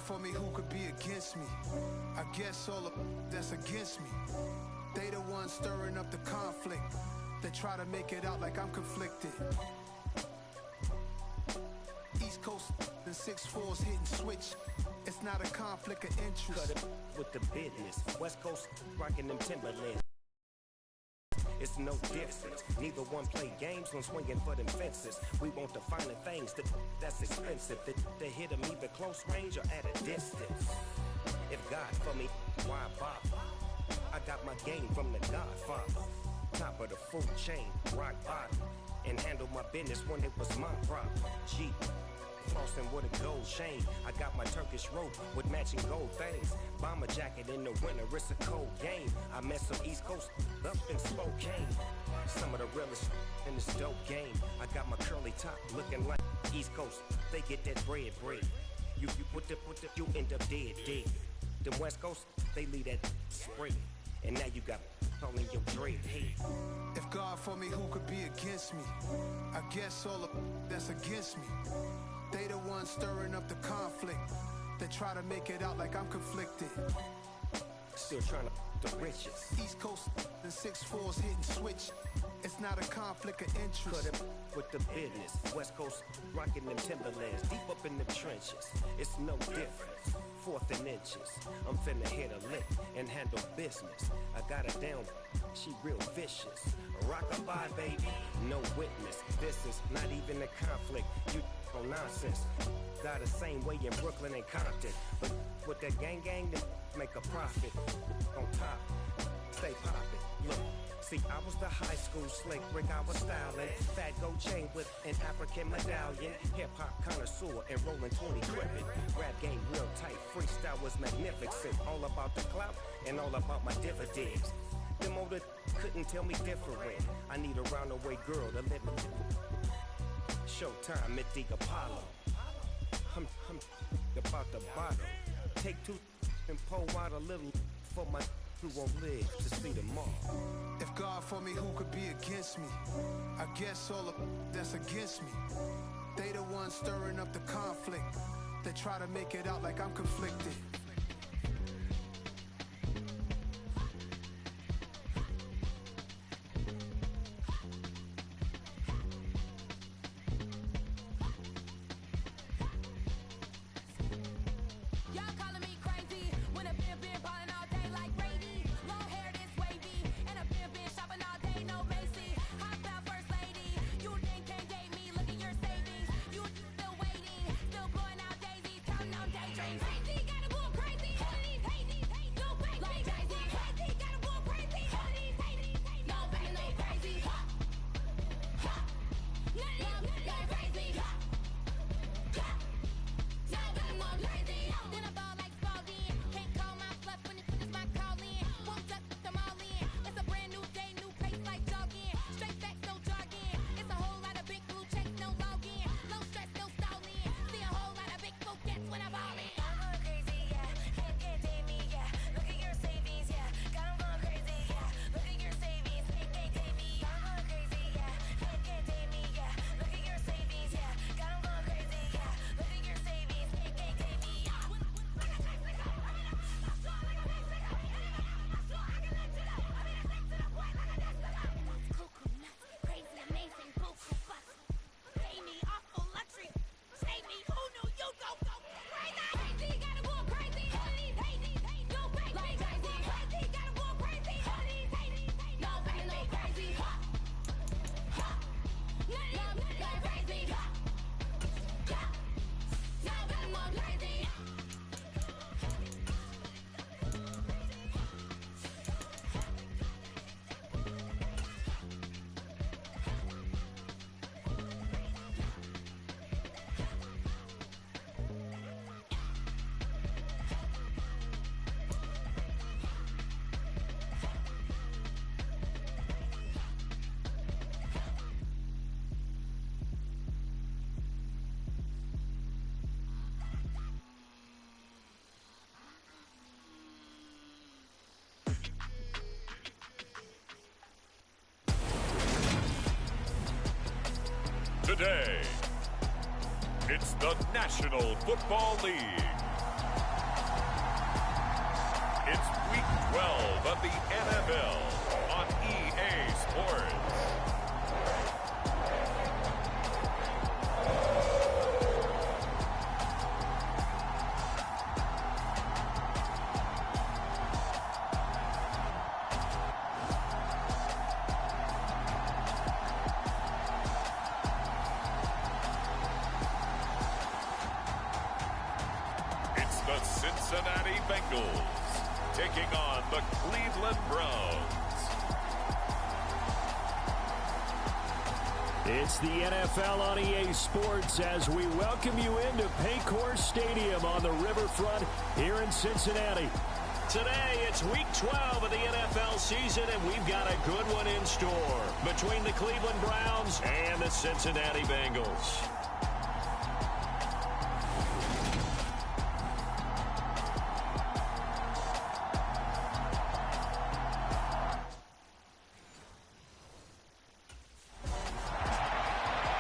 for me, who could be against me? I guess all of that's against me. They the ones stirring up the conflict. They try to make it out like I'm conflicted. East Coast and 6'4's hitting switch. It's not a conflict of interest. Cut it with the business. West Coast rocking them Timberlands. It's no difference. Neither one play games when swinging for them fences. We want the finer things that's expensive. They hit them either close range or at a distance. If God for me, why bother? I got my game from the Godfather. Top of the food chain, rock bottom. And handle my business when it was my problem. G. Flossing with a gold chain. I got my Turkish robe with matching gold things. Bomber jacket in the winter, it's a cold game. I met some East Coast up in Spokane. Some of the realest in this dope game. I got my curly top looking like East Coast. They get that bread. You you end up dead. Them West Coast, they leave that spray. And now you got calling your dread head. If God for me, who could be against me? I guess all of that's against me. They the ones stirring up the conflict. They try to make it out like I'm conflicted. Still trying to the riches. East Coast and 6'4's hitting switch. It's not a conflict of interest. Cut it with the business. West Coast rocking them Timberlands. Deep up in the trenches. It's no difference. 4th and inches. I'm finna hit a lick and handle business. I got her down. She real vicious. Rockabye, baby. No witness. This is not even a conflict. You on nonsense. Got the same way in Brooklyn and Compton. But with that gang, they make a profit. On top, stay poppin'. Look, see, I was the high school slick Rick, I was styling. Fat gold chain with an African medallion. Hip-hop connoisseur and rolling 20 crippin'. Rap game real tight, freestyle was magnificent. All about the clout and all about my dividends. Them older couldn't tell me different. I need a roundaway girl to let me Showtime at the Apollo. I'm about the bottom. Take 2 and pour out a little for my who won't live to see tomorrow. If God for me, who could be against me? I guess all of that's against me. They the ones stirring up the conflict. They try to make it out like I'm conflicted. Today, it's the National Football League. 12 of the NFL on EA Sports. It's the Cincinnati Bengals taking on the Cleveland Browns. It's the NFL on EA Sports as we welcome you into Paycor Stadium on the riverfront here in Cincinnati. Today, it's week 12 of the NFL season, and we've got a good one in store between the Cleveland Browns and the Cincinnati Bengals.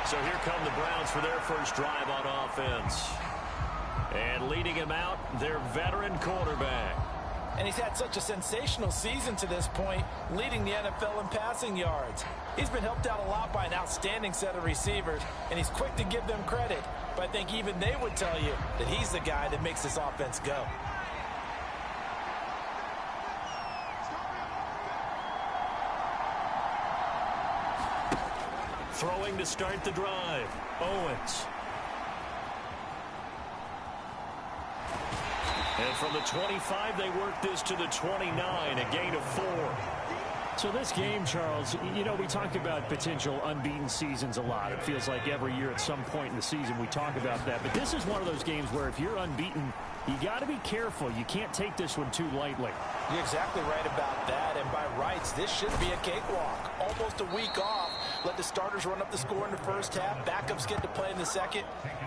So here come the Browns for their first drive on offense. And leading him out, their veteran quarterback. And he's had such a sensational season to this point, leading the NFL in passing yards. He's been helped out a lot by an outstanding set of receivers, and he's quick to give them credit. But I think even they would tell you that he's the guy that makes this offense go. Throwing to start the drive, Owens. And from the 25, they work this to the 29, a gain of 4. So this game, Charles, you know, we talk about potential unbeaten seasons a lot. It feels like every year at some point in the season we talk about that. But this is one of those games where if you're unbeaten, you got to be careful. You can't take this one too lightly. You're exactly right about that, and by rights, this should be a cakewalk. Almost a week off. Let the starters run up the score in the first half. Backups get to play in the second.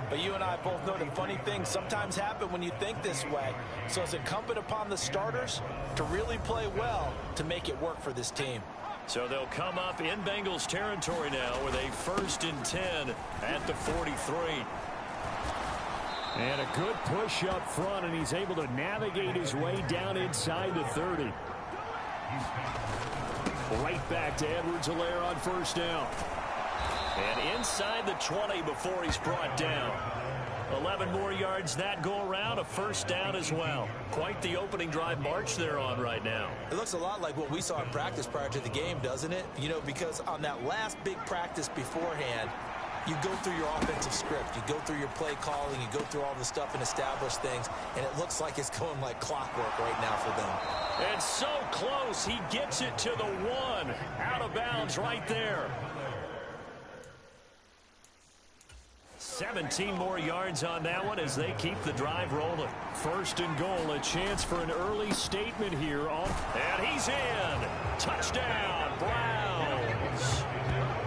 But you and I both know the funny things sometimes happen when you think this way. So it's incumbent upon the starters to really play well to make it work for this team. So they'll come up in Bengals territory now with a 1st and 10 at the 43. And a good push up front, and he's able to navigate his way down inside the 30. Right back to Edwards-Helaire on first down. And inside the 20 before he's brought down. 11 more yards that go around, a first down as well. Quite the opening drive march they're on right now. It looks a lot like what we saw in practice prior to the game, doesn't it? You know, because on that last big practice beforehand, you go through your offensive script. You go through your play calling. You go through all the stuff and establish things. And it looks like it's going like clockwork right now for them. It's so close. He gets it to the 1. Out of bounds right there. 17 more yards on that one as they keep the drive rolling. 1st and goal, a chance for an early statement here. And he's in. Touchdown, Browns.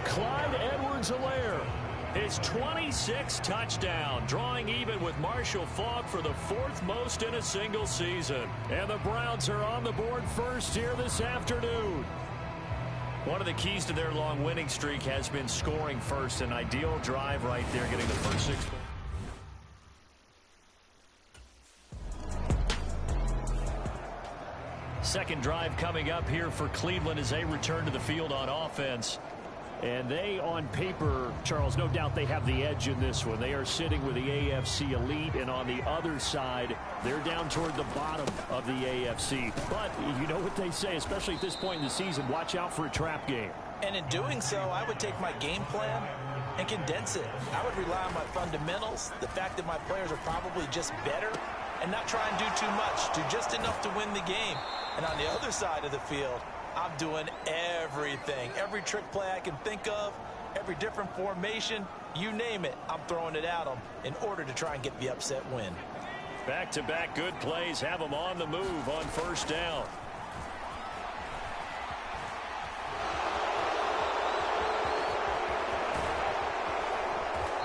Clyde Edwards-Helaire. His 26th touchdown, drawing even with Marshall Faulk for the 4th most in a single season. And the Browns are on the board first here this afternoon. One of the keys to their long winning streak has been scoring first. An ideal drive right there, getting the first 6 points. Second drive coming up here for Cleveland as they return to the field on offense. And they, on paper, Charles, no doubt they have the edge in this one. They are sitting with the AFC elite, and on the other side, they're down toward the bottom of the AFC. But you know what they say, especially at this point in the season, watch out for a trap game. And in doing so, I would take my game plan and condense it. I would rely on my fundamentals, the fact that my players are probably just better, and not try and do too much, do just enough to win the game. And on the other side of the field, I'm doing everything. Every trick play I can think of, every different formation, you name it, I'm throwing it at them in order to try and get the upset win. Back-to-back good plays have them on the move on first down.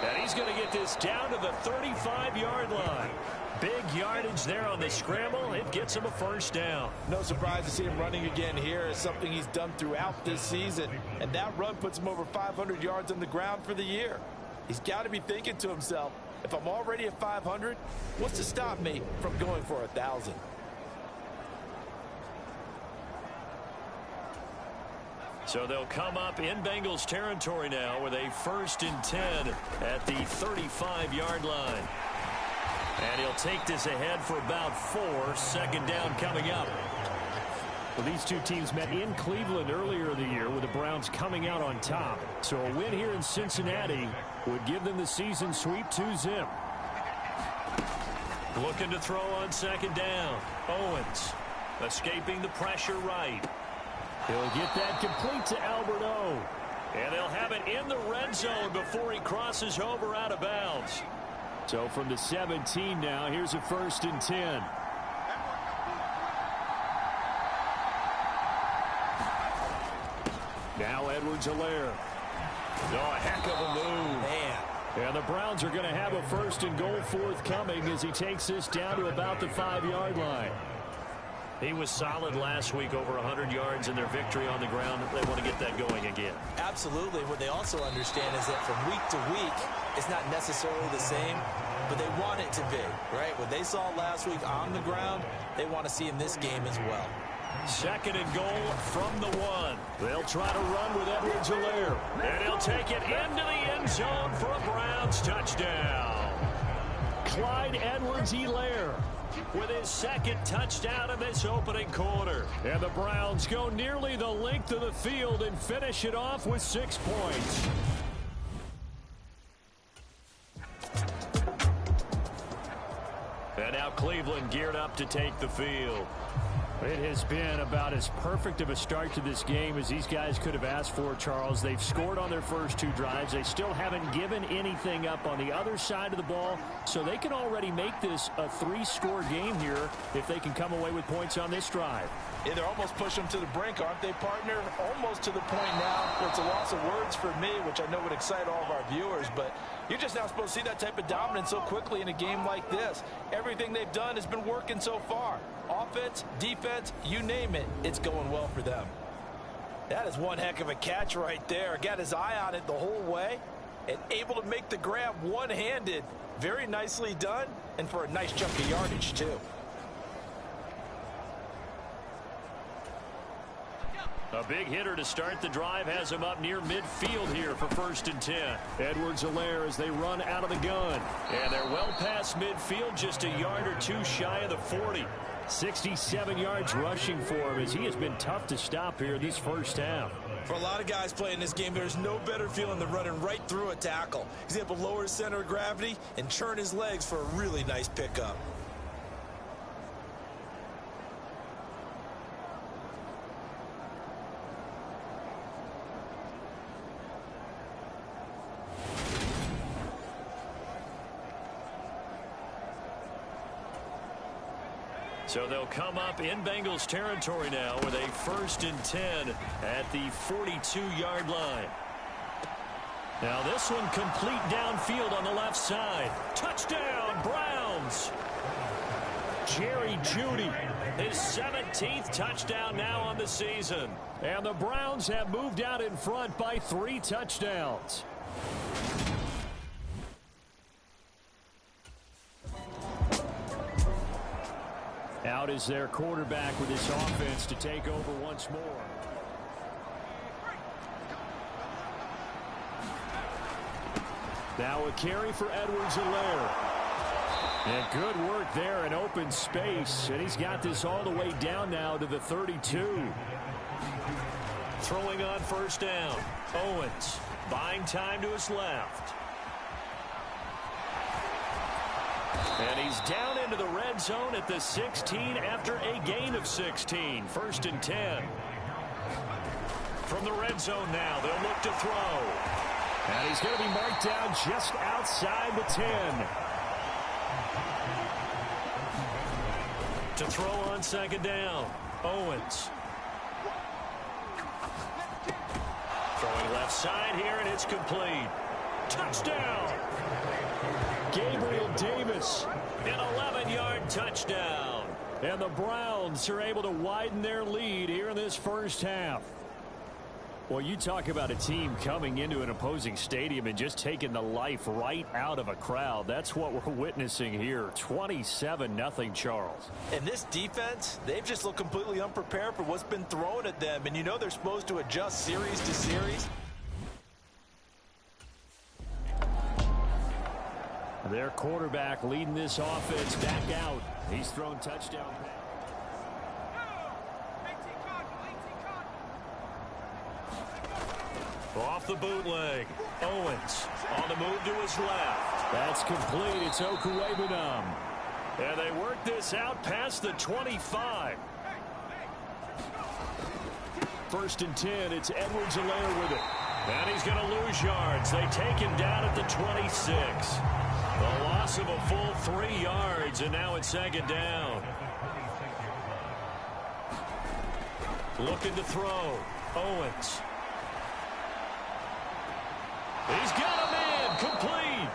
And he's going to get this down to the 35-yard line. Big yardage there on the scramble. It gets him a first down. No surprise to see him running again here. It's something he's done throughout this season. And that run puts him over 500 yards on the ground for the year. He's got to be thinking to himself, if I'm already at 500, what's to stop me from going for 1,000? So they'll come up in Bengals territory now with a 1st and 10 at the 35-yard line. And he'll take this ahead for about 4. 2nd down coming up. Well, these two teams met in Cleveland earlier in the year with the Browns coming out on top. So a win here in Cincinnati would give them the season sweep 2-0. Looking to throw on 2nd down. Owens escaping the pressure right. He'll get that complete to Albert O. And they'll have it in the red zone before he crosses over out of bounds. So from the 17 now, here's a 1st and 10. Now Edwards-Helaire. Oh, a heck of a move. Man. And the Browns are going to have a 1st and goal forthcoming as he takes this down to about the 5-yard line. He was solid last week, over 100 yards in their victory on the ground. They want to get that going again. Absolutely. What they also understand is that from week to week, it's not necessarily the same, but they want it to be, right? What they saw last week on the ground, they want to see in this game as well. 2nd and goal from the 1. They'll try to run with Edwards-Helaire. And he'll take it into the end zone for a Browns touchdown. Clyde Edwards-Helaire with his 2nd touchdown in this opening quarter. And the Browns go nearly the length of the field and finish it off with 6 points. And now Cleveland geared up to take the field. It has been about as perfect of a start to this game as these guys could have asked for, Charles. They've scored on their first 2 drives. They still haven't given anything up on the other side of the ball, so they can already make this a 3-score game here if they can come away with points on this drive. Yeah, they're almost pushing them to the brink, aren't they, partner? Almost to the point now where it's a loss of words for me, which I know would excite all of our viewers, but you're just not supposed to see that type of dominance so quickly in a game like this. Everything they've done has been working so far. Offense, defense, you name it, it's going well for them. That is one heck of a catch right there. Got his eye on it the whole way and able to make the grab one-handed. Very nicely done, and for a nice chunk of yardage, too. A big hitter to start the drive has him up near midfield here for 1st and 10. Edwards-Helaire as they run out of the gun. And they're well past midfield, just a yard or 2 shy of the 40. 67 yards rushing for him as he has been tough to stop here this first half. For a lot of guys playing this game, there's no better feeling than running right through a tackle. He's able to lower his center of gravity and churn his legs for a really nice pickup. So they'll come up in Bengals territory now with a 1st and 10 at the 42-yard line. Now this one complete downfield on the left side. Touchdown, Browns. Jerry Jeudy, his 17th touchdown now on the season. And the Browns have moved out in front by 3 touchdowns. Out is their quarterback with his offense to take over once more. Now a carry for Edwards-Helaire. And good work there in open space. And he's got this all the way down now to the 32. Throwing on 1st down. Owens buying time to his left. And he's down into the red zone at the 16 after a gain of 16. 1st and 10. From the red zone now, they'll look to throw. And he's going to be marked down just outside the 10. To throw on 2nd down, Owens. Throwing left side here, and it's complete. Touchdown! Gabriel Davis. An 11-yard touchdown. And the Browns are able to widen their lead here in this first half. Well, you talk about a team coming into an opposing stadium and just taking the life right out of a crowd. That's what we're witnessing here. 27-0, Charles. And this defense, they've just looked completely unprepared for what's been thrown at them. And you know they're supposed to adjust series to series. Their quarterback leading this offense back out. He's thrown touchdown. Off the bootleg. Owens on the move to his left. That's complete. It's Okuwebunam. And they work this out past the 25. 1st and 10. It's Edwards-Helaire with it. And he's going to lose yards. They take him down at the 26. A loss of a full 3 yards, and now it's 2nd down. Looking to throw. Owens. He's got a man complete.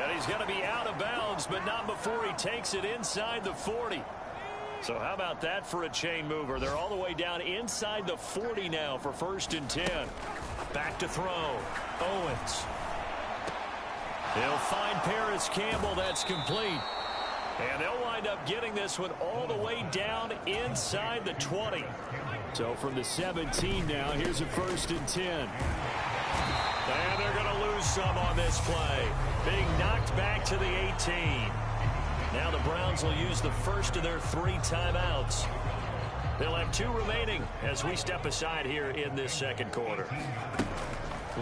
And he's going to be out of bounds, but not before he takes it inside the 40. So how about that for a chain mover? They're all the way down inside the 40 now for 1st and 10. Back to throw. Owens. They'll find Paris Campbell. That's complete. And they'll wind up getting this one all the way down inside the 20. So from the 17 now, here's a 1st and 10. And they're going to lose some on this play. Being knocked back to the 18. Now the Browns will use the first of their 3 timeouts. They'll have 2 remaining as we step aside here in this 2nd quarter.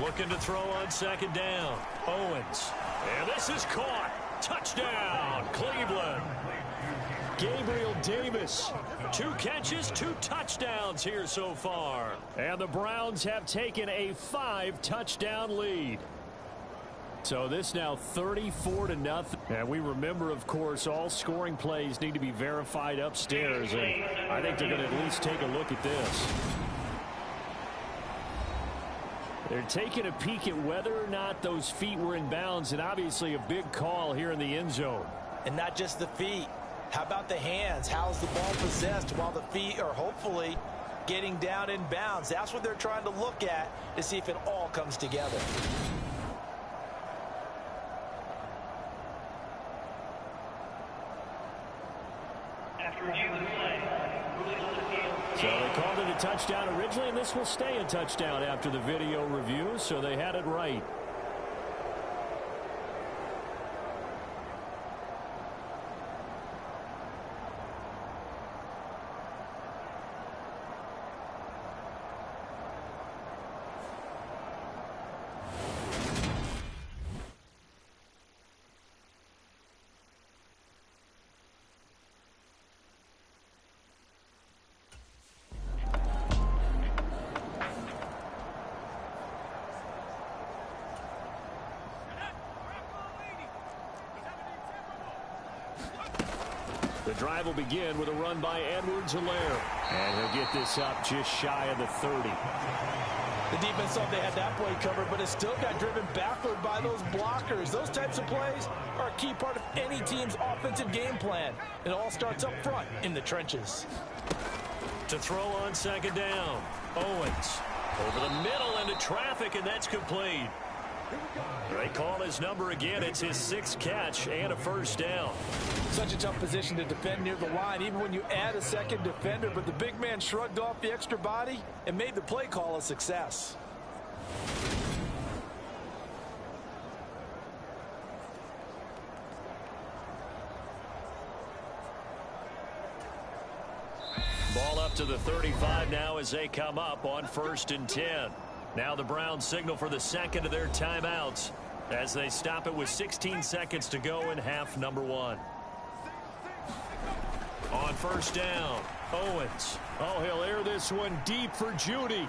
Looking to throw on 2nd down. Owens. And this is caught. Touchdown, Cleveland. Gabriel Davis. 2 catches, 2 touchdowns here so far. And the Browns have taken a 5-touchdown lead. So this now 34-0. And we remember, of course, all scoring plays need to be verified upstairs. And I think they're going to at least take a look at this. They're taking a peek at whether or not those feet were in bounds, and obviously a big call here in the end zone. And not just the feet. How about the hands? How's the ball possessed while the feet are hopefully getting down in bounds? That's what they're trying to look at to see if it all comes together. So they called it a touchdown originally, and this will stay a touchdown after the video review, so they had it right. The drive will begin with a run by Edwards-Helaire. And he'll get this up just shy of the 30. The defense thought they had that play covered, but it still got driven backward by those blockers. Those types of plays are a key part of any team's offensive game plan. It all starts up front in the trenches. To throw on 2nd down. Owens over the middle into traffic, and that's complete. They call his number again. It's his 6th catch and a 1st down. Such a tough position to defend near the line, even when you add a 2nd defender. But the big man shrugged off the extra body and made the play call a success. Ball up to the 35 now as they come up on 1st and 10. Now the Browns signal for the 2nd of their timeouts as they stop it with 16 seconds to go in half number 1. On 1st down, Owens. Oh, he'll air this one deep for Judy.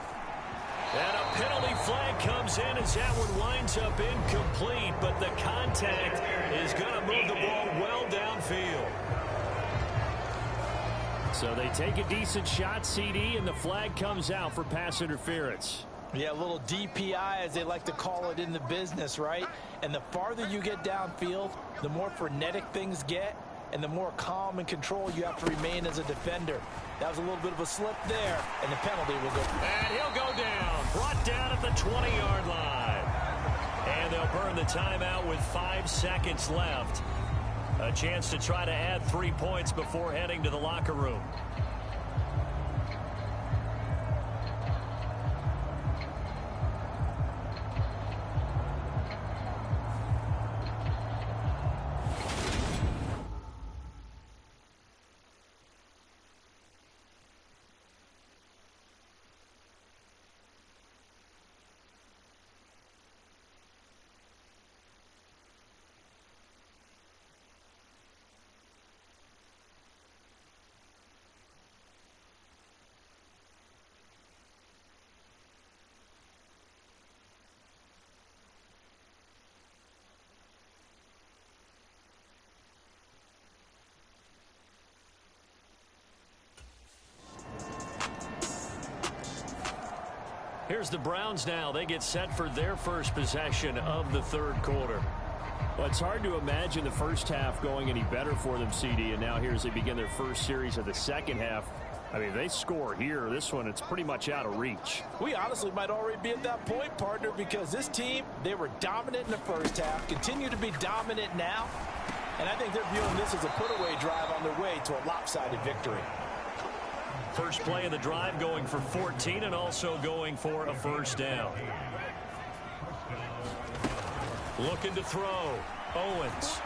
And a penalty flag comes in as that one winds up incomplete, but the contact is going to move the ball well downfield. So they take a decent shot, CD, and the flag comes out for pass interference. Yeah, a little DPI, as they like to call it in the business, right? And the farther you get downfield, the more frenetic things get, and the more calm and control you have to remain as a defender. That was a little bit of a slip there, and the penalty will go. And he'll go down Brought down at the 20-yard line. And they'll burn the timeout with 5 seconds left. A chance to try to add 3 points before heading to the locker room. Here's the Browns now. They get set for their first possession of the third quarter. Well, it's hard to imagine the first half going any better for them, CD, and now here as they begin their first series of the second half. I mean, they score here. This one, it's pretty much out of reach. We honestly might already be at that point, partner, because this team, they were dominant in the first half, continue to be dominant now, and I think they're viewing this as a put-away drive on their way to a lopsided victory. First play of the drive going for 14 and also going for a first down. Looking to throw. Owens.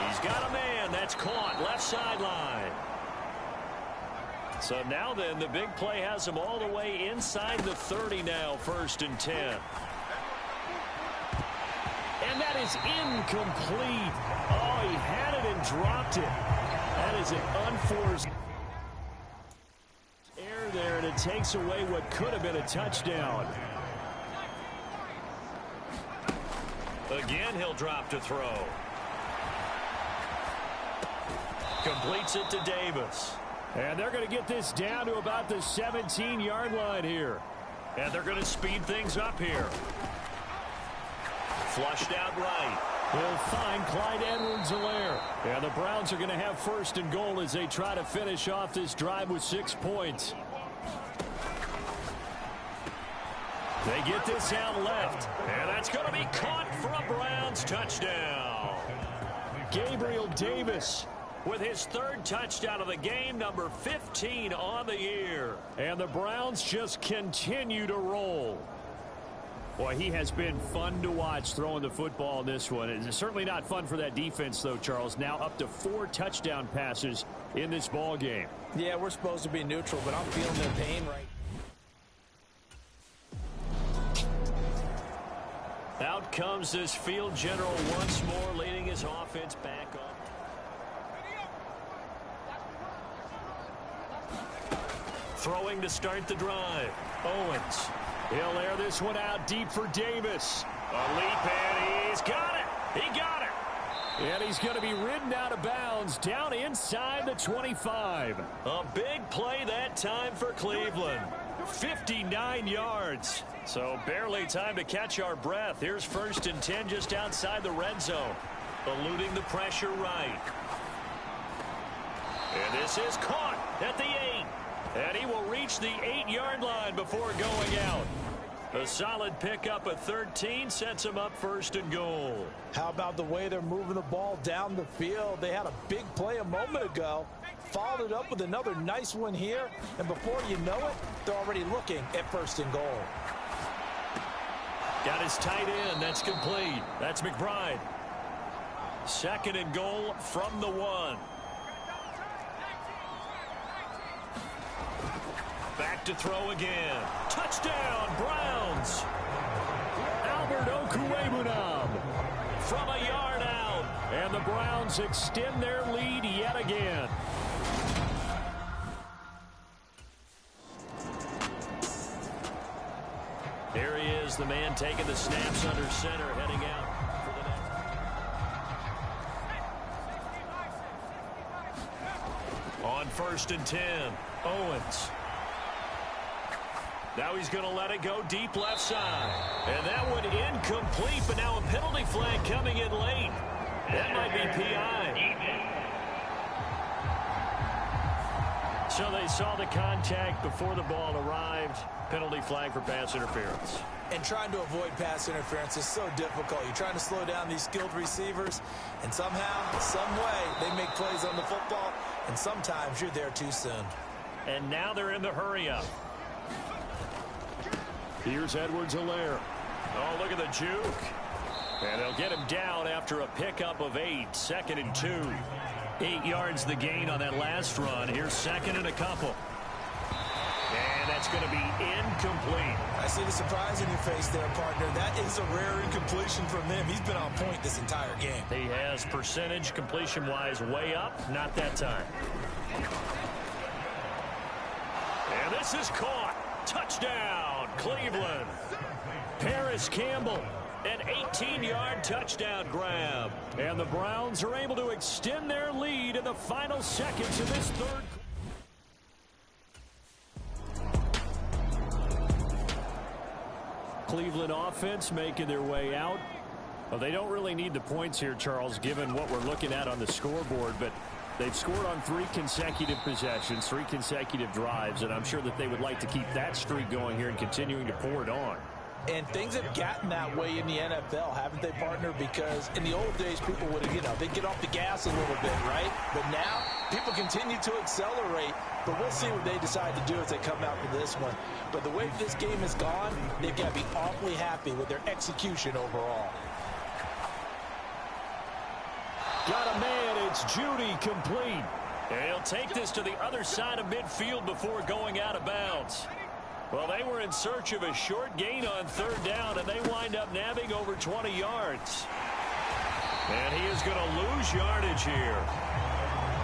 He's got a man. That's caught. Left sideline. So now then, the big play has him all the way inside the 30 now. 1st and 10. And that is incomplete. Oh, he had it and dropped it. That is an unforced error there, and it takes away what could have been a touchdown. Again, he'll drop to throw. Completes it to Davis. And they're going to get this down to about the 17-yard line here. And they're going to speed things up here. Flushed out right. He'll find Clyde Edwards-Helaire. And the Browns are going to have 1st and goal as they try to finish off this drive with 6 points. They get this out left. And that's going to be caught for a Browns touchdown. Gabriel Davis with his 3rd touchdown of the game, number 15 on the year. And the Browns just continue to roll. Boy, he has been fun to watch throwing the football in this one. It's certainly not fun for that defense, though, Charles. Now up to 4 touchdown passes in this ball game. Yeah, we're supposed to be neutral, but I'm feeling their pain right. Out comes this field general once more, leading his offense back on. Throwing to start the drive. Owens. He'll air this one out deep for Davis. A leap, and he's got it. He got it. And he's going to be ridden out of bounds down inside the 25. A big play that time for Cleveland. 59 yards. So barely time to catch our breath. Here's 1st and 10 just outside the red zone. Eluding the pressure right. And this is caught at the 8. And he will reach the 8-yard line before going out. A solid pickup at 13 sets him up 1st and goal. How about the way they're moving the ball down the field? They had a big play a moment ago. Followed it up with another nice one here. And before you know it, they're already looking at 1st and goal. Got his tight end. That's complete. That's McBride. 2nd and goal from the 1. Back to throw again. Touchdown, Browns. Albert Okwuegbunam from a yard out. And the Browns extend their lead yet again. Here he is, the man taking the snaps under center, heading out for the next. On 1st and 10, Owens. Now he's going to let it go deep left side. And that one incomplete, but now a penalty flag coming in late. That might be PI. So they saw the contact before the ball arrived. Penalty flag for pass interference. And trying to avoid pass interference is so difficult. You're trying to slow down these skilled receivers, and somehow, some way, they make plays on the football, and sometimes you're there too soon. And now they're in the hurry-up. Here's Edwards-Helaire. Oh, look at the juke. And they'll get him down after a pickup of 8, 2nd and 2. 8 yards the gain on that last run. Here's 2nd and a couple. And that's going to be incomplete. I see the surprise in your face there, partner. That is a rare incompletion from him. He's been on point this entire game. He has percentage completion-wise way up. Not that time. And this is caught. Touchdown, Cleveland. Paris Campbell. An 18-yard touchdown grab. And the Browns are able to extend their lead in the final seconds of this third. Cleveland offense making their way out. Well, they don't really need the points here, Charles, given what we're looking at on the scoreboard, but they've scored on 3 consecutive possessions, 3 consecutive drives, and I'm sure that they would like to keep that streak going here and continuing to pour it on. And things have gotten that way in the NFL, haven't they, partner? Because in the old days, people would have, they'd get off the gas a little bit, right? But now, people continue to accelerate. But we'll see what they decide to do as they come out for this one. But the way this game has gone, they've got to be awfully happy with their execution overall. Got a man, it's Judy, complete. And he'll take this to the other side of midfield before going out of bounds. Well, they were in search of a short gain on 3rd down, and they wind up nabbing over 20 yards. And he is going to lose yardage here.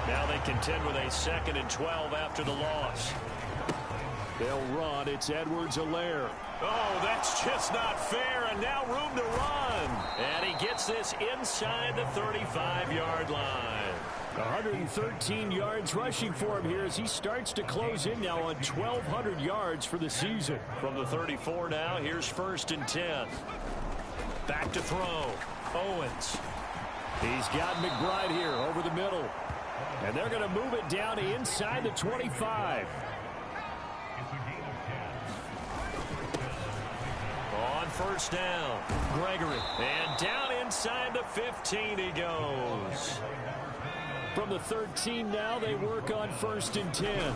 Now they contend with a 2nd and 12 after the loss. They'll run. It's Edwards-Helaire. Oh, that's just not fair, and now room to run. And he gets this inside the 35-yard line. 113 yards rushing for him here as he starts to close in now on 1,200 yards for the season. From the 34 now, here's 1st and 10. Back to throw. Owens. He's got McBride here over the middle. And they're going to move it down inside the 25. On 1st down, Gregory. And down inside the 15 he goes. From the 13 now, they work on 1st and 10.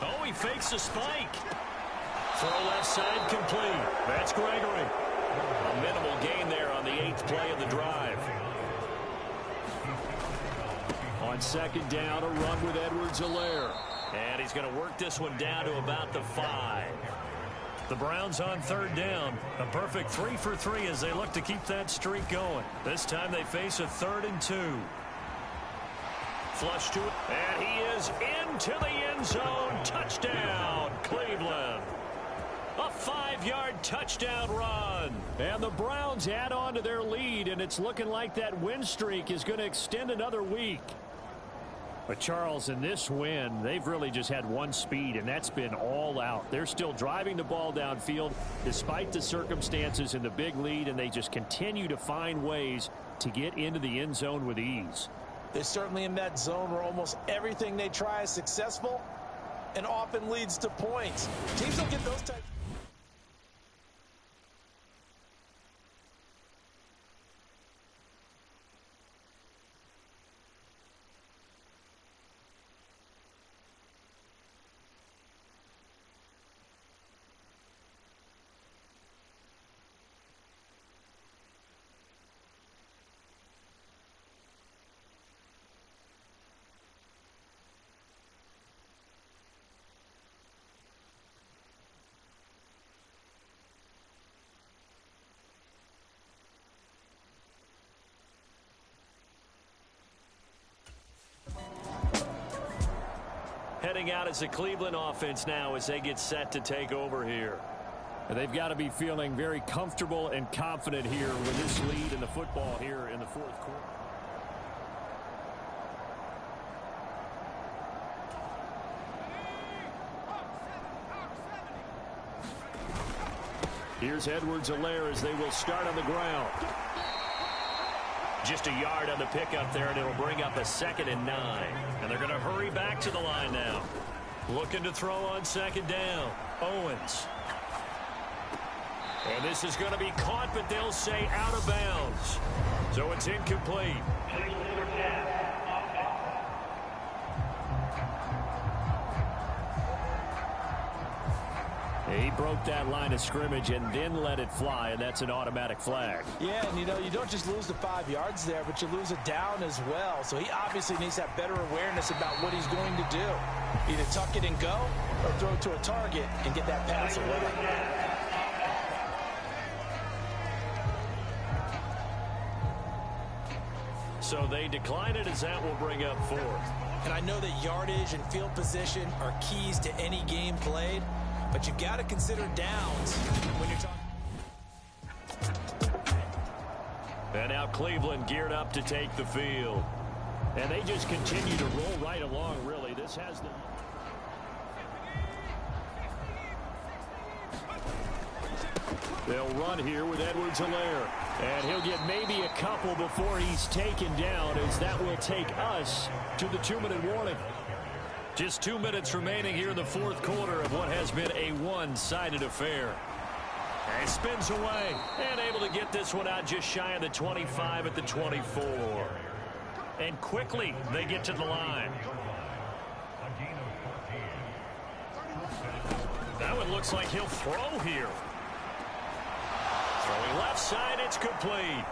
Oh, he fakes a spike. Throw left side complete. That's Gregory. A minimal gain there on the 8th play of the drive. On 2nd down, a run with Edwards-Helaire. And he's going to work this one down to about the 5. The Browns on 3rd down. A perfect 3 for 3 as they look to keep that streak going. This time they face a 3rd and 2. Flush to it, and he is into the end zone. Touchdown, Cleveland. A 5-yard touchdown run. And the Browns add on to their lead, and it's looking like that win streak is going to extend another week. But, Charles, in this win, they've really just had one speed, and that's been all out. They're still driving the ball downfield despite the circumstances in the big lead, and they just continue to find ways to get into the end zone with ease. They're certainly in that zone where almost everything they try is successful and often leads to points. Teams don't get those types. Heading out as a Cleveland offense now as they get set to take over here. And they've got to be feeling very comfortable and confident here with this lead in the football here in the 4th quarter. Here's Edwards-Helaire as they will start on the ground. Just a yard on the pickup there, and it'll bring up a 2nd and 9. And they're going to hurry back to the line now. Looking to throw on 2nd down. Owens. And this is going to be caught, but they'll say out of bounds. So it's incomplete. He broke that line of scrimmage and then let it fly, and that's an automatic flag. Yeah, and you don't just lose the 5 yards there, but you lose a down as well. So he obviously needs to have better awareness about what he's going to do. Either tuck it and go or throw it to a target and get that pass away. So they decline it as that will bring up 4th. And I know that yardage and field position are keys to any game played, but you've got to consider downs when you're talking. And now Cleveland geared up to take the field. And they just continue to roll right along, really. This has the... They'll run here with Edwards-Helaire. And he'll get maybe a couple before he's taken down, as that will take us to the 2-minute warning. Just 2 minutes remaining here in the 4th quarter of what has been a one-sided affair. And he spins away and able to get this one out just shy of the 25 at the 24. And quickly they get to the line. That one looks like he'll throw here. Throwing left side, it's complete.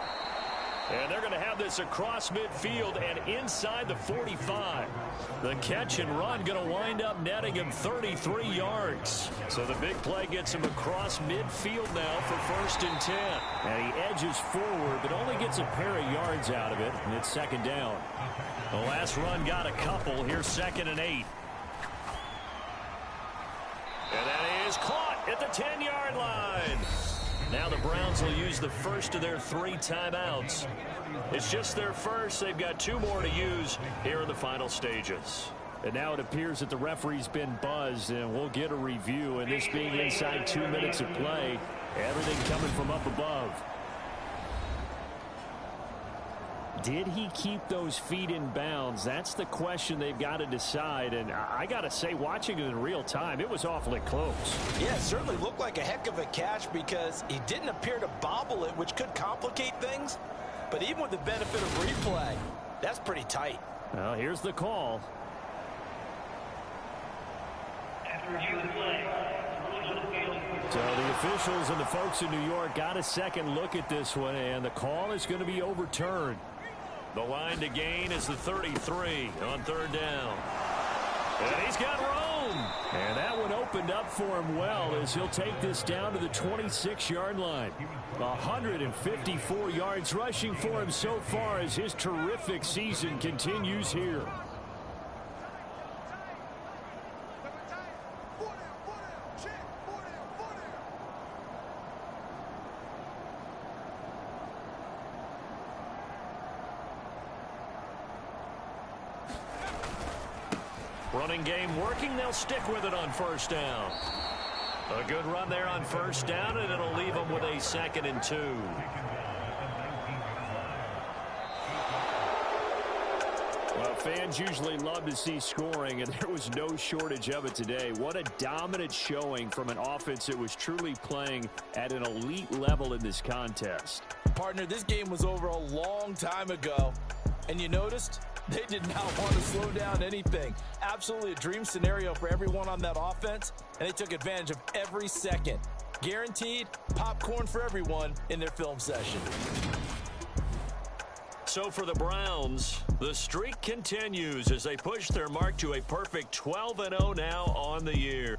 And they're going to have this across midfield and inside the 45. The catch and run going to wind up netting him 33 yards. So the big play gets him across midfield now for 1st and 10. And he edges forward, but only gets a pair of yards out of it, and it's 2nd down. The last run got a couple. Here's 2nd and 8. And that is caught at the 10-yard line. Now the Browns will use the first of their 3 timeouts. It's just their first. They've got 2 more to use here in the final stages. And now it appears that the referee's been buzzed, and we'll get a review. And this being inside 2 minutes of play, everything coming from up above. Did he keep those feet in bounds? That's the question they've got to decide. And I got to say, watching it in real time, it was awfully close. Yeah, it certainly looked like a heck of a catch because he didn't appear to bobble it, which could complicate things. But even with the benefit of replay, that's pretty tight. Well, here's the call. So the officials and the folks in New York got a second look at this one, and the call is going to be overturned. The line to gain is the 33 on 3rd down. And he's got room. And that one opened up for him well as he'll take this down to the 26-yard line. 154 yards rushing for him so far as his terrific season continues here. Running game working. They'll stick with it on 1st down. A good run there on 1st down, and it'll leave them with a 2nd and 2. Well, fans usually love to see scoring, and there was no shortage of it today. What a dominant showing from an offense that was truly playing at an elite level in this contest. Partner, this game was over a long time ago, and you noticed they did not want to slow down anything. Absolutely a dream scenario for everyone on that offense, and they took advantage of every second. Guaranteed popcorn for everyone in their film session. So for the Browns, the streak continues as they push their mark to a perfect 12-0 now on the year.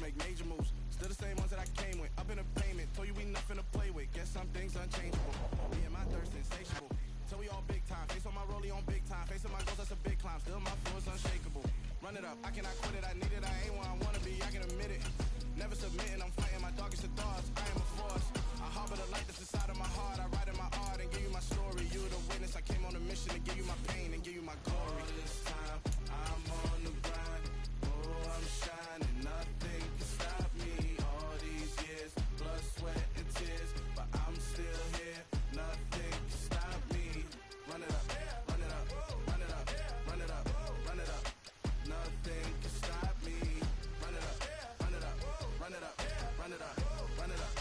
Make major moves, still the same ones that I came with. Up in a payment, told you we nothing to play with. Guess some things unchangeable. Me and my thirst insatiable. Till we all big time. Face on my rollie I cannot quit it, I need it, I ain't where I wanna be, I can admit it. Never submitting, I'm fighting my darkest of thoughts. I am a force. I harbor the light that's inside of my heart. I write in my art and give you my story. You the witness, I came on a mission to give you my pain and give you my glory. All this time, I'm on the grind. Oh, I'm shining, nothing can stop me. All these years, blood, sweat, and tears, but I'm still here. Nothing can stop me. Run it up, run it up, run it up, run it up, run it up. Nothing can stop me. Run it up, run it up, run it up, run it up, run it up.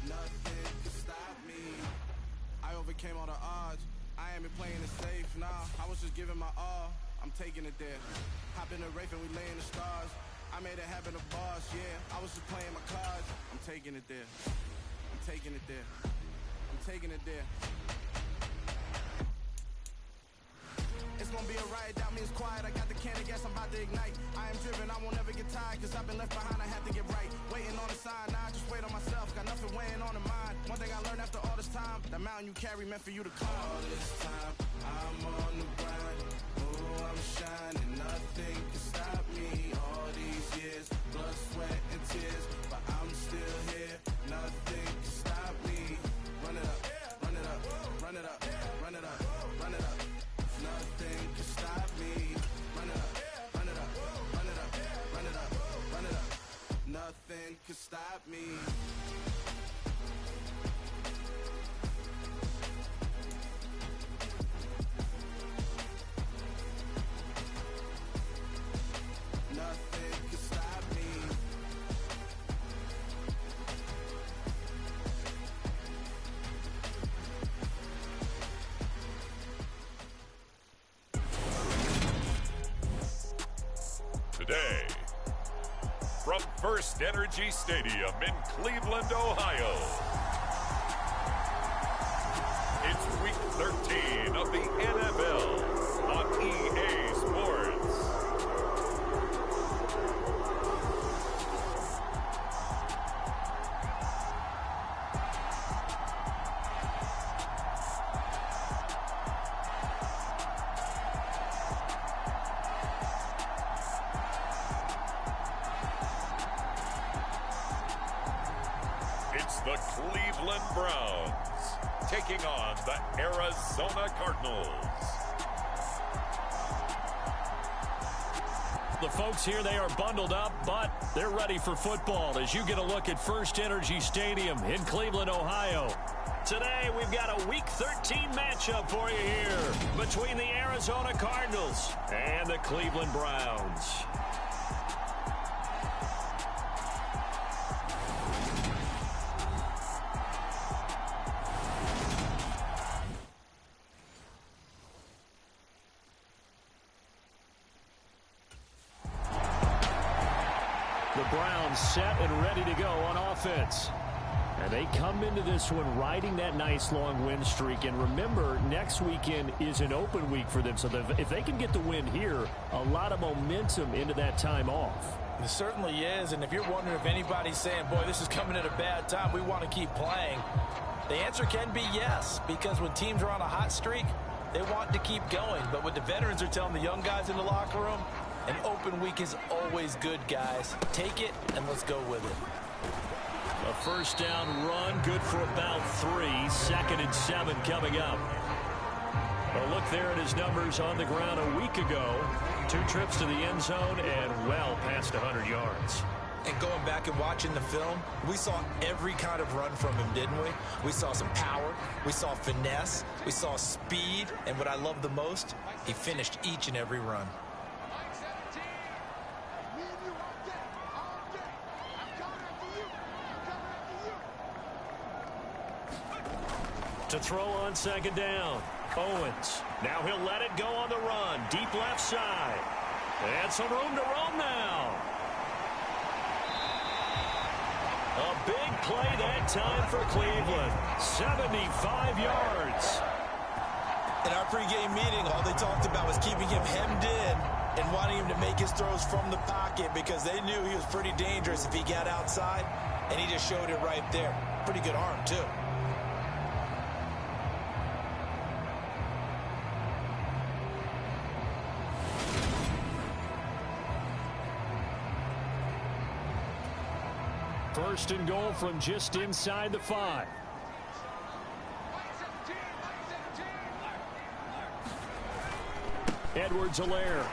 Nothing can stop me. I overcame all the odds. I ain't been playing it safe, nah. I was just giving my all. I'm taking it there. Hop in the Wraith and we lay in the stars. I made it happen to boss, yeah. I was just playing my cards. I'm taking it there. I'm taking it there. I'm taking it there. It's gonna be a riot, doubt me it's quiet. I got the can of gas, I'm about to ignite. I am driven, I won't ever get tired, cause I've been left behind, I have to get right. Waiting on the sign, now I just wait on myself. Got nothing weighing on the mind. One thing I learned after all this time, the mountain you carry meant for you to climb. All this time, I'm on the grind. Oh, I'm shining, nothing can stop me. All these years, blood, sweat, and tears, but I'm still here. Nothing can stop me. Run it up, run it up, run it up, run it up, run it up. Nothing can stop me. Run it up, run it up, run it up, run it up, run it up. Nothing can stop me. Nothing can stop me. Today, from First Energy Stadium in Cleveland, Ohio, it's Week 13 of the NFL on EA Sports. It's the Cleveland Browns taking on the Arizona Cardinals. The folks here, they are bundled up, but they're ready for football as you get a look at First Energy Stadium in Cleveland, Ohio. Today, we've got a Week 13 matchup for you here between the Arizona Cardinals and the Cleveland Browns. The Browns set and ready to go on offense. And they come into this one riding that nice long win streak. And remember, next weekend is an open week for them. So if they can get the win here, a lot of momentum into that time off. It certainly is. And if you're wondering if anybody's saying, boy, this is coming at a bad time, we want to keep playing, the answer can be yes. Because when teams are on a hot streak, they want to keep going. But what the veterans are telling the young guys in the locker room, an open week is always good, guys. Take it, and let's go with it. A first down run, good for about 3. 2nd and 7 coming up. A look there at his numbers on the ground a week ago. 2 trips to the end zone and well past 100 yards. And going back and watching the film, we saw every kind of run from him, didn't we? We saw some power, we saw finesse, we saw speed, and what I love the most, he finished each and every run. To throw on 2nd down, Owens. Now he'll let it go on the run. Deep left side. And some room to roam now. A big play that time for Cleveland. 75 yards. In our pregame meeting, all they talked about was keeping him hemmed in and wanting him to make his throws from the pocket because they knew he was pretty dangerous if he got outside, and he just showed it right there. Pretty good arm, too. First and goal from just inside the 5. Edwards-Helaire.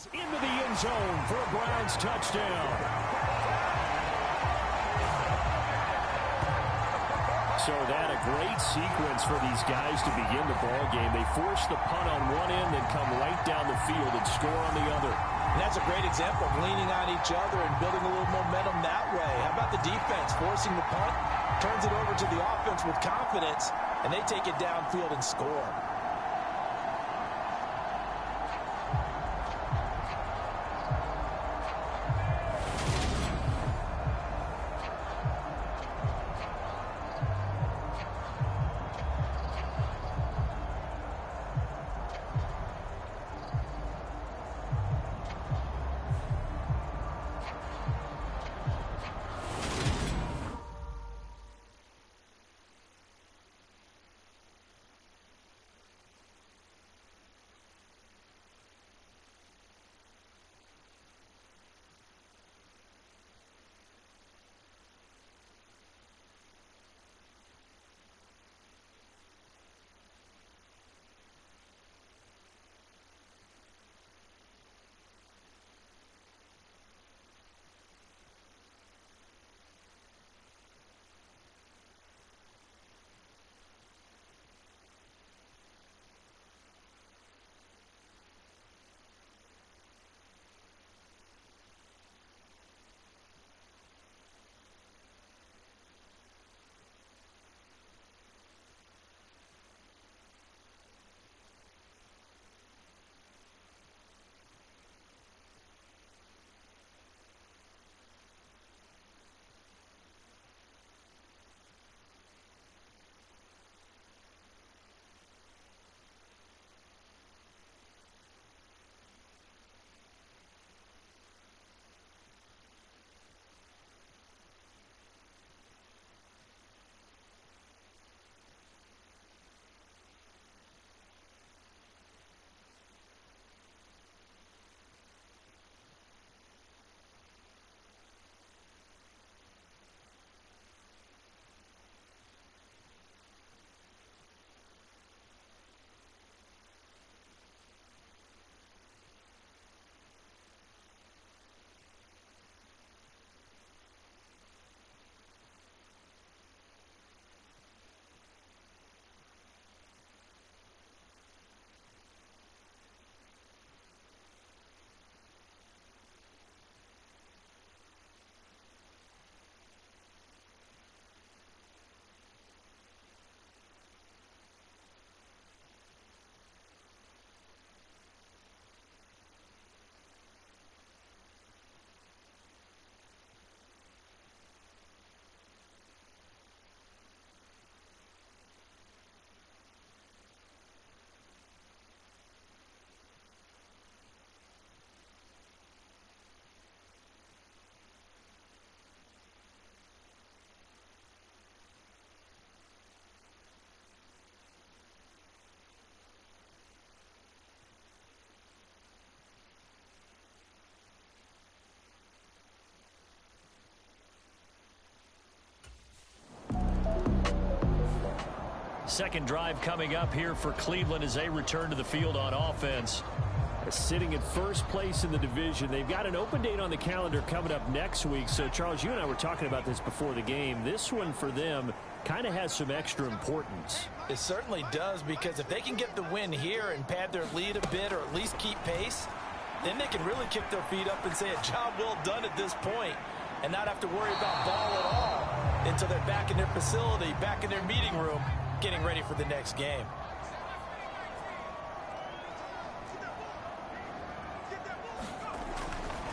Into the end zone for a Browns touchdown. So that a great sequence for these guys to begin the ball game. They force the punt on one end, then come right down the field and score on the other. And that's a great example of leaning on each other and building a little momentum that way. How about the defense forcing the punt, turns it over to the offense with confidence, and they take it downfield and score. second drive coming up here for Cleveland as they return to the field on offense. Sitting in first place in the division. They've got an open date on the calendar coming up next week. So, Charles, you and I were talking about this before the game. This one for them kind of has some extra importance. It certainly does, because if they can get the win here and pad their lead a bit or at least keep pace, then they can really kick their feet up and say a job well done at this point and not have to worry about ball at all until they're back in their facility, back in their meeting room, getting ready for the next game.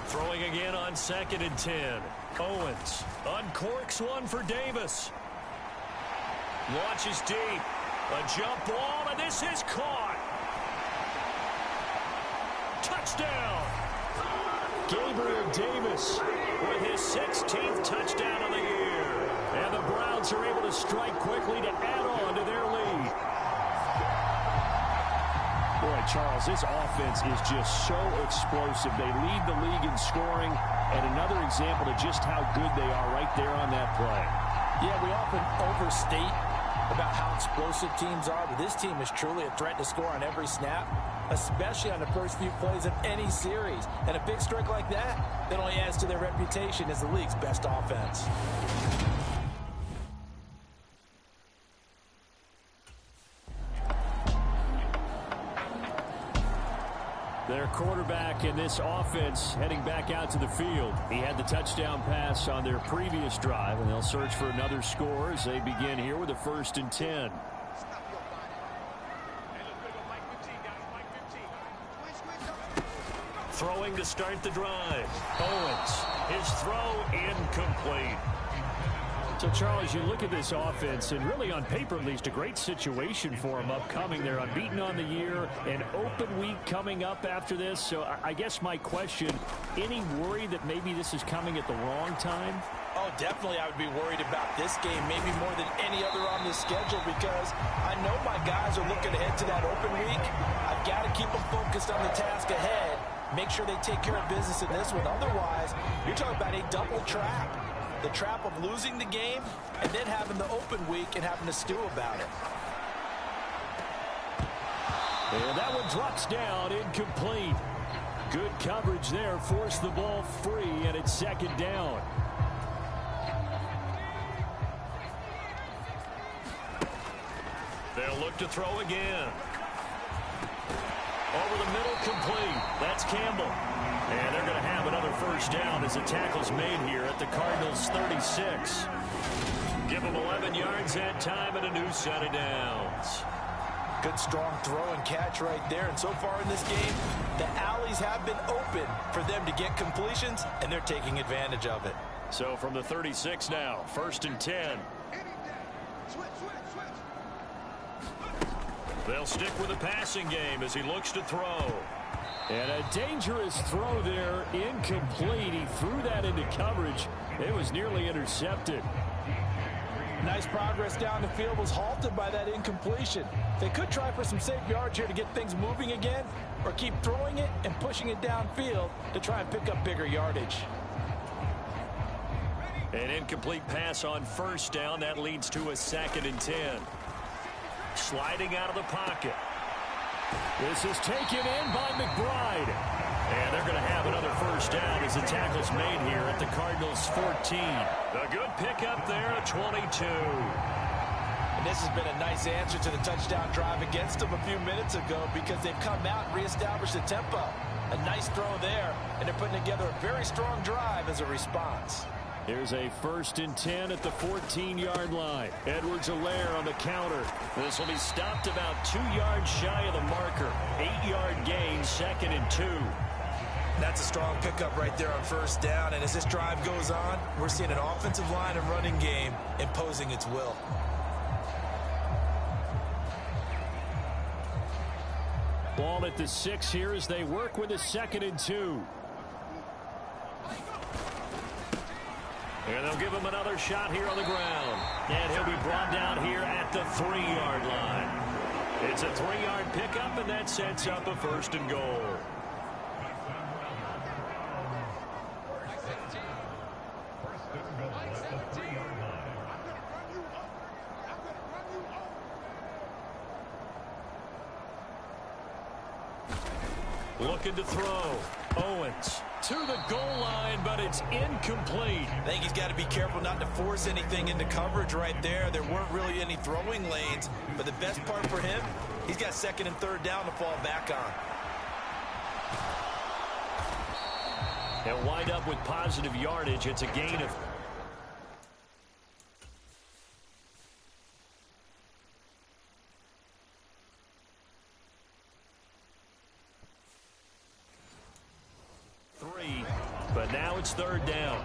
Throwing again on 2nd and 10. Owens uncorks one for Davis. Launches deep. A jump ball, and this is caught. Touchdown. Gabriel Davis with his 16th touchdown of the year. And the Browns are able to strike quickly to add on to their lead. Boy, Charles, this offense is just so explosive. They lead the league in scoring, and another example of just how good they are right there on that play. Yeah, we often overstate about how explosive teams are, but this team is truly a threat to score on every snap, especially on the first few plays of any series. And a big strike like that only adds to their reputation as the league's best offense. Their quarterback in this offense heading back out to the field. He had the touchdown pass on their previous drive, and they'll search for another score as they begin here with a 1st and 10. Throwing to start the drive. Owens, his throw incomplete. So, Charles, you look at this offense, and really on paper at least, a great situation for them upcoming. They're unbeaten on the year, an open week coming up after this. So I guess my question, any worry that maybe this is coming at the wrong time? Oh, definitely I would be worried about this game, maybe more than any other on this schedule, because I know my guys are looking ahead to that open week. I've got to keep them focused on the task ahead, make sure they take care of business in this one. Otherwise, you're talking about a double trap. The trap of losing the game and then having the open week and having to stew about it. And that one drops down, incomplete. Good coverage there, forced the ball free, and it's 2nd down. They'll look to throw again. Over the middle, complete. That's Campbell. And they're going to have another 1st down as the tackle's made here at the Cardinals' 36. Give them 11 yards that time and a new set of downs. Good strong throw and catch right there. And so far in this game, the alleys have been open for them to get completions, and they're taking advantage of it. So from the 36 now, 1st and 10. They'll stick with the passing game as he looks to throw. And a dangerous throw there, incomplete. He threw that into coverage. It was nearly intercepted. Nice progress down the field, was halted by that incompletion. They could try for some safe yards here to get things moving again, or keep throwing it and pushing it downfield to try and pick up bigger yardage. An incomplete pass on 1st down. That leads to a 2nd and 10. Sliding out of the pocket. This is taken in by McBride. And they're going to have another 1st down as the tackle's made here at the Cardinals' 14. A good pickup there at 22. And this has been a nice answer to the touchdown drive against them a few minutes ago, because they've come out and reestablished the tempo. A nice throw there, and they're putting together a very strong drive as a response. Here's a 1st and 10 at the 14-yard line. Edwards-Helaire on the counter. This will be stopped about 2 yards shy of the marker. 8-yard gain, 2nd and 2. That's a strong pickup right there on 1st down. And as this drive goes on, we're seeing an offensive line and running game imposing its will. Ball at the 6 here as they work with a 2nd and 2. And they'll give him another shot here on the ground. And he'll be brought down here at the 3-yard line. It's a 3-yard pickup, and that sets up a 1st and goal. Looking to throw. Owens to the goal line, but it's incomplete. I think he's got to be careful not to force anything into coverage right there. There weren't really any throwing lanes, but the best part for him, he's got second and third down to fall back on. They'll wind up with positive yardage. It's a gain of 3, but now it's third down.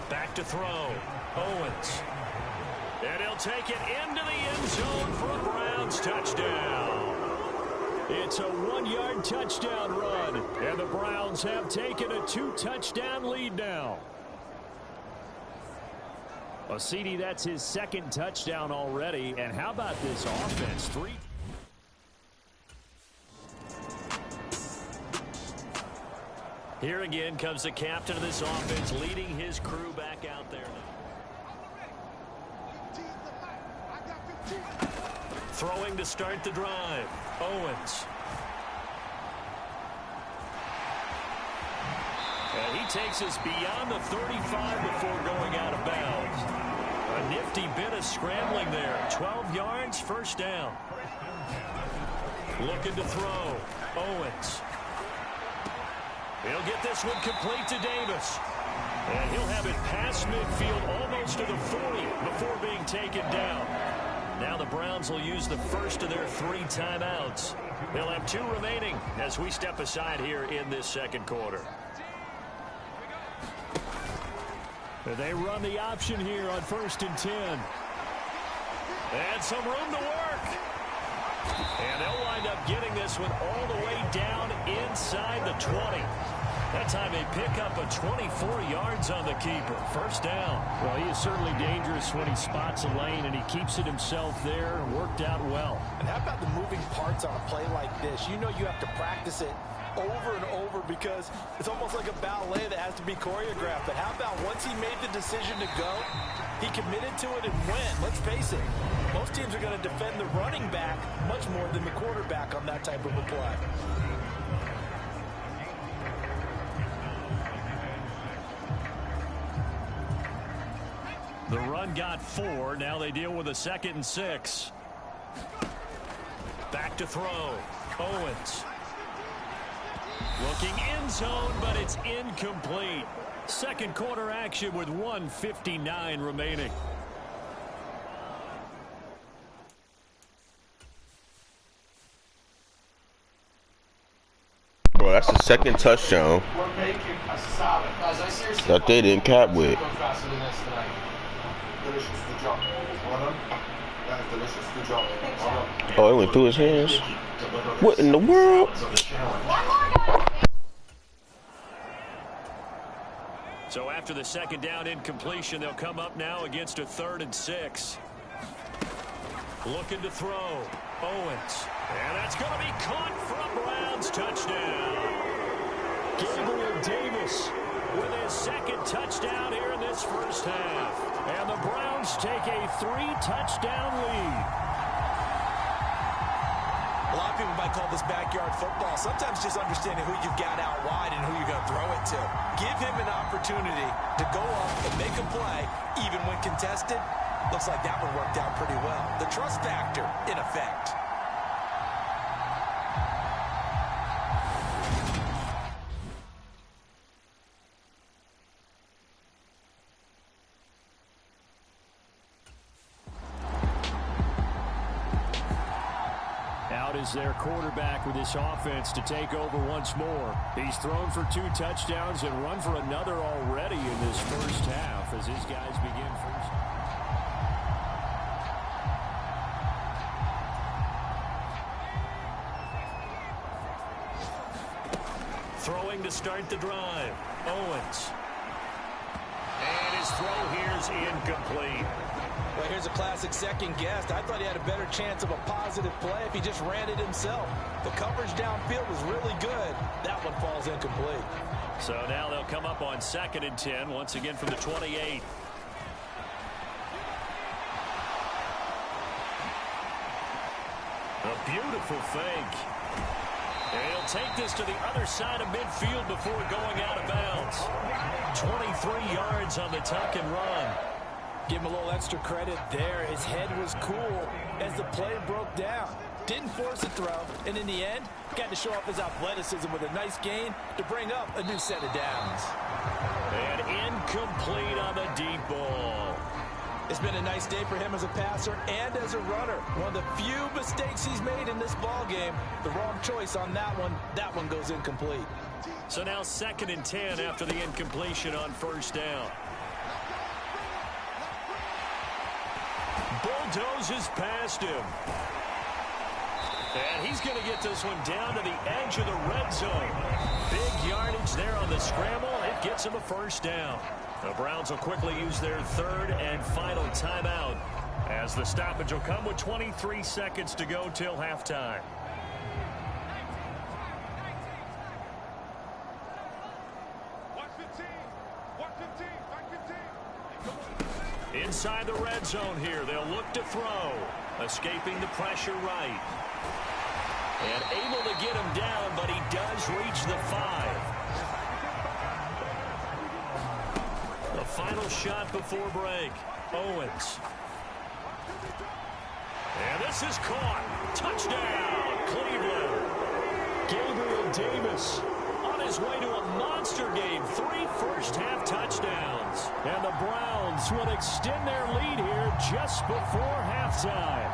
Back to throw. Owens. And he'll take it into the end zone for a Browns touchdown. It's a 1-yard touchdown run, and the Browns have taken a 2-touchdown lead now. Well, CD, that's his second touchdown already, and how about this offense? 3. Here again comes the captain of this offense, leading his crew back out there now. Throwing to start the drive. Owens. And he takes us beyond the 35 before going out of bounds. A nifty bit of scrambling there. 12 yards, first down. Looking to throw. Owens. He'll get this one complete to Davis. And he'll have it past midfield almost to the 40 before being taken down. Now the Browns will use the first of their 3 timeouts. They'll have 2 remaining as we step aside here in this second quarter. They run the option here on 1st and 10. And some room to work. And they'll wind up getting this one all the way down inside the 20. That time they pick up a 24 yards on the keeper. First down. Well, he is certainly dangerous when he spots a lane, and he keeps it himself there. Worked out well. And how about the moving parts on a play like this? You know you have to practice it over and over because it's almost like a ballet that has to be choreographed. But how about once he made the decision to go, he committed to it and went. Let's face it, most teams are going to defend the running back much more than the quarterback on that type of a play. The run got 4. Now they deal with a 2nd and 6. Back to throw. Owens. Looking end zone, but it's incomplete. Second quarter action with 1:59 remaining. Bro, that's the second touchdown that they didn't cap with. Oh, it went through his hands. What in the world? So after the second down incompletion, they'll come up now against a 3rd and 6. Looking to throw. Owens. And that's going to be caught for a Browns touchdown. Gabriel Davis with his second touchdown here in this first half. And the Browns take a 3-touchdown lead. A lot of people might call this backyard football. Sometimes just understanding who you've got out wide and who you're going to throw it to. Give him an opportunity to go up and make a play, even when contested. Looks like that one worked out pretty well. The trust factor in effect. Is their quarterback with this offense to take over once more. He's thrown for 2 touchdowns and run for another already in this first half as his guys begin first. Throwing to start the drive. Owens. And his throw here is incomplete. Well, here's a classic second guess. I thought he had a better chance of a positive play if he just ran it himself. The coverage downfield was really good. That one falls incomplete. So now they'll come up on 2nd and 10, once again from the 28. A beautiful fake. And he'll take this to the other side of midfield before going out of bounds. 23 yards on the tuck and run. Give him a little extra credit there. His head was cool as the play broke down. Didn't force a throw, and in the end, got to show off his athleticism with a nice gain to bring up a new set of downs. And incomplete on the deep ball. It's been a nice day for him as a passer and as a runner. One of the few mistakes he's made in this ball game. The wrong choice on that one. That one goes incomplete. So now 2nd and 10 after the incompletion on first down. Bulldozes past him. And he's going to get this one down to the edge of the red zone. Big yardage there on the scramble. It gets him a first down. The Browns will quickly use their 3rd and final timeout as the stoppage will come with 23 seconds to go till halftime. Inside the red zone here, they'll look to throw. Escaping the pressure right. And able to get him down, but he does reach the 5. The final shot before break. Owens. And this is caught. Touchdown, Cleveland. Gabriel Davis on his way to a monster game. 3 first-half touchdowns. And the Browns will extend their lead here just before halftime.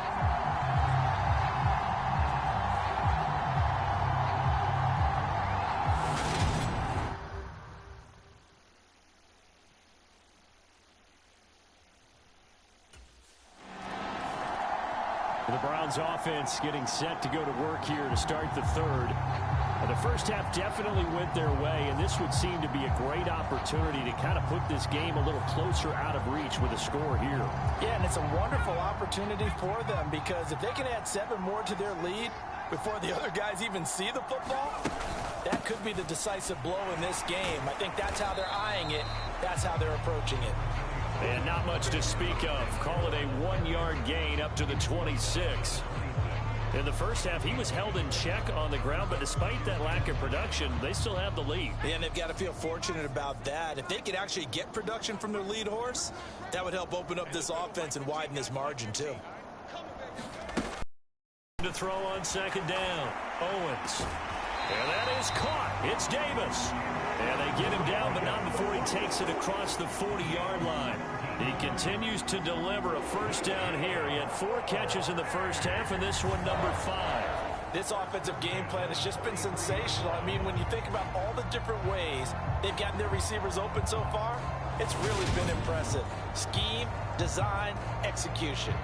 The Browns offense getting set to go to work here to start the 3rd. The first half definitely went their way, and this would seem to be a great opportunity to kind of put this game a little closer out of reach with a score here. Yeah, and it's a wonderful opportunity for them because if they can add 7 more to their lead before the other guys even see the football, that could be the decisive blow in this game. I think that's how they're eyeing it. That's how they're approaching it. And not much to speak of. Call it a 1-yard gain up to the 26. In the first half, he was held in check on the ground, but despite that lack of production, they still have the lead. And they've got to feel fortunate about that. If they could actually get production from their lead horse, that would help open up this offense and widen this margin, too. To throw on 2nd down, Owens. And that is caught. It's Davis. And they get him down, but not before he takes it across the 40-yard line. He continues to deliver a first down here. He had 4 catches in the first half, and this one number 5. This offensive game plan has just been sensational. I mean, when you think about all the different ways they've gotten their receivers open so far, it's really been impressive. Scheme, design, execution.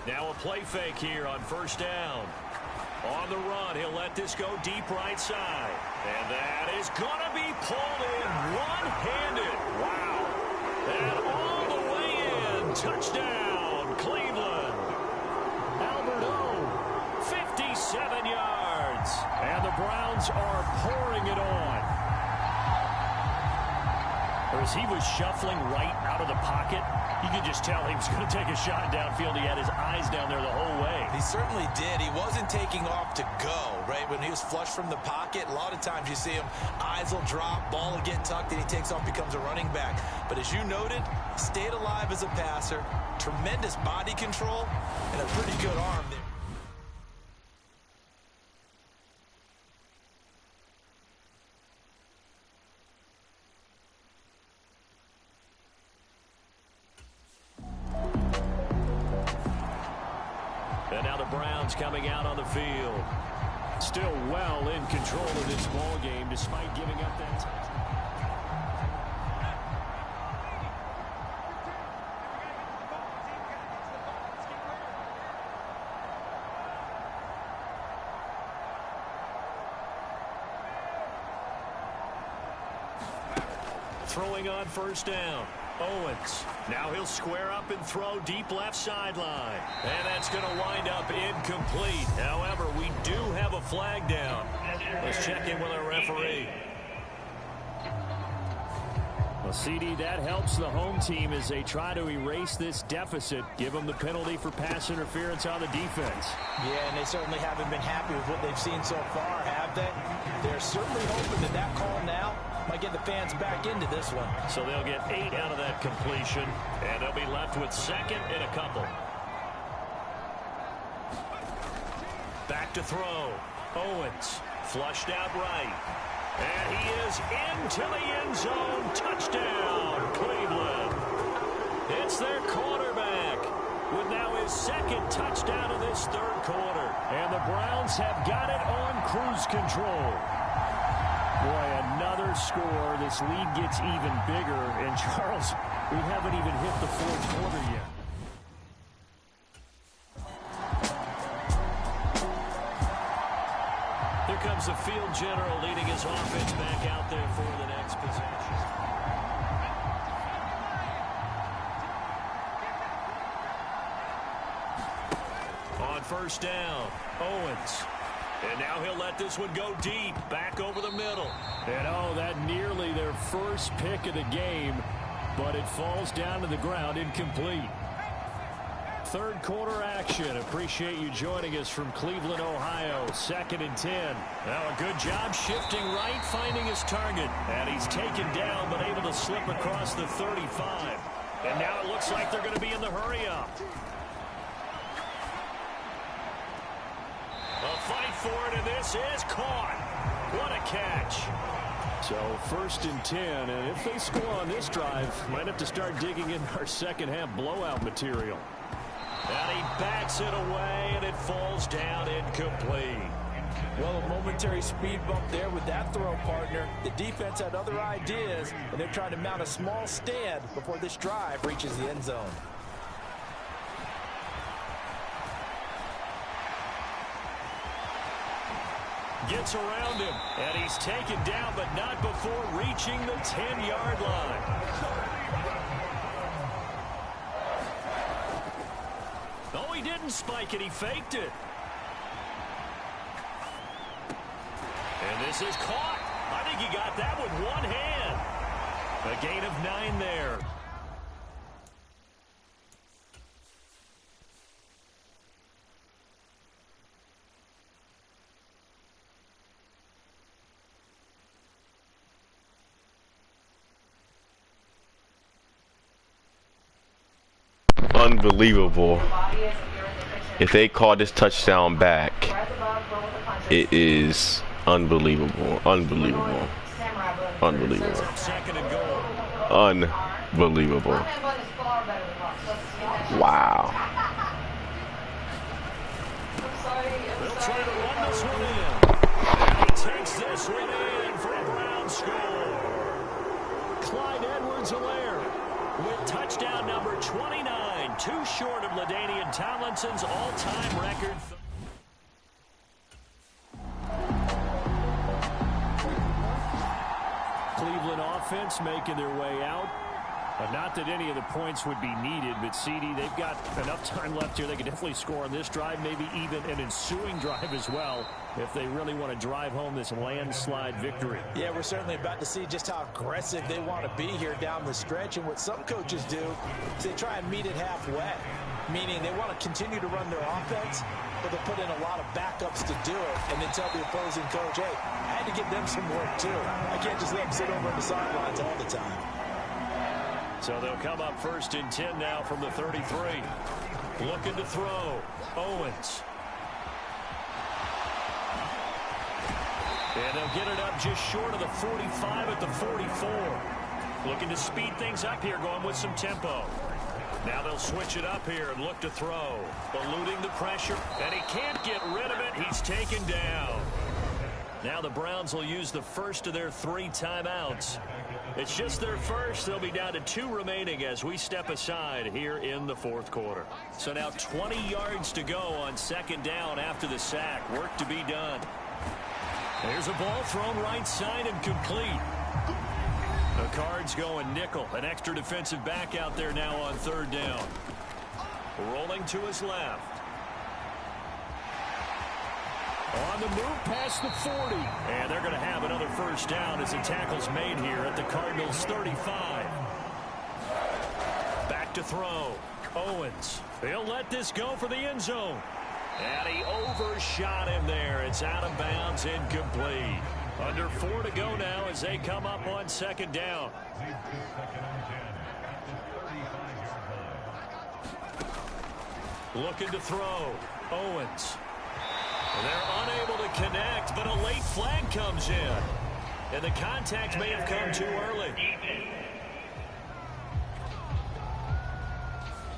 Now a play fake here on first down. On the run, he'll let this go deep right side. And that is going to be pulled in one-handed. Wow. And all the way in. Touchdown, Cleveland. Albert O, 57 yards. And the Browns are pouring it on. As he was shuffling right out of the pocket, you could just tell he was going to take a shot downfield. He had his eyes down there the whole way. He certainly did. He wasn't taking off to go, right? When he was flushed from the pocket, a lot of times you see him, eyes will drop, ball will get tucked, and he takes off, becomes a running back. But as you noted, stayed alive as a passer, tremendous body control, and a pretty good arm there. And now the Browns coming out on the field. Still well in control of this ball game despite giving up that touchdown. Throwing on first down. Owens. Now he'll square up and throw deep left sideline. And that's going to wind up incomplete. However, we do have a flag down. Let's check in with our referee. Well, CD, that helps the home team as they try to erase this deficit, give them the penalty for pass interference on the defense. Yeah, and they certainly haven't been happy with what they've seen so far, have they? They're certainly hoping that that call now might get the fans back into this one. So they'll get 8 out of that completion, and they'll be left with second and a couple. Back to throw. Owens flushed out right. And he is into the end zone. Touchdown, Cleveland. It's their quarterback with now his second touchdown of this third quarter. And the Browns have got it on cruise control. Boy, another score. This lead gets even bigger. And, Charles, we haven't even hit the fourth quarter yet. Here comes the field general leading his offense back out there for the next possession. On first down, Owens. And now he'll let this one go deep, back over the middle. And, oh, that nearly their first pick of the game, but it falls down to the ground incomplete. Third quarter action. Appreciate you joining us from Cleveland, Ohio. 2nd and 10. Now a good job shifting right, finding his target. And he's taken down, but able to slip across the 35. And now it looks like they're going to be in the hurry-up. A fight for it, and this is caught. What a catch. So 1st and 10, and if they score on this drive, might have to start digging in our second half blowout material. And he bats it away, and it falls down incomplete. Well, a momentary speed bump there with that throw, partner. The defense had other ideas, and they're trying to mount a small stand before this drive reaches the end zone. Gets around him, and he's taken down, but not before reaching the 10-yard line. Oh, he didn't spike it. He faked it. And this is caught. I think he got that with one hand. A gain of 9 there. Unbelievable. If they call this touchdown back, it is unbelievable. Unbelievable. Unbelievable. Unbelievable. Wow. They'll try to run this one in. And he takes this one in for a Brown score. Clyde Edwards-Helaire with touchdown number 29, too short of LaDainian Tomlinson's all-time record. Cleveland offense making their way out. Not that any of the points would be needed, but CD, they've got enough time left here. They could definitely score on this drive, maybe even an ensuing drive as well, if they really want to drive home this landslide victory. Yeah, we're certainly about to see just how aggressive they want to be here down the stretch. And what some coaches do is they try and meet it halfway, meaning they want to continue to run their offense, but they'll put in a lot of backups to do it, and then tell the opposing coach, hey, I had to give them some work too. I can't just let them sit over on the sidelines all the time. So they'll come up 1st and 10 now from the 33. Looking to throw. Owens. And they'll get it up just short of the 45 at the 44. Looking to speed things up here, going with some tempo. Now they'll switch it up here and look to throw. Eluding the pressure, and he can't get rid of it. He's taken down. Now the Browns will use the first of their 3 timeouts. It's just their first. They'll be down to 2 remaining as we step aside here in the 4th quarter. So now 20 yards to go on 2nd down after the sack. Work to be done. There's a ball thrown right side and complete. The Cards going nickel. An extra defensive back out there now on 3rd down. Rolling to his left. On the move past the 40. And they're going to have another first down as the tackle's made here at the Cardinals' 35. Back to throw. Owens. He'll let this go for the end zone. And he overshot him there. It's out of bounds, incomplete. Under 4 to go now as they come up on second down. Looking to throw. Owens. They're unable to connect, but a late flag comes in. And the contact may have come too early.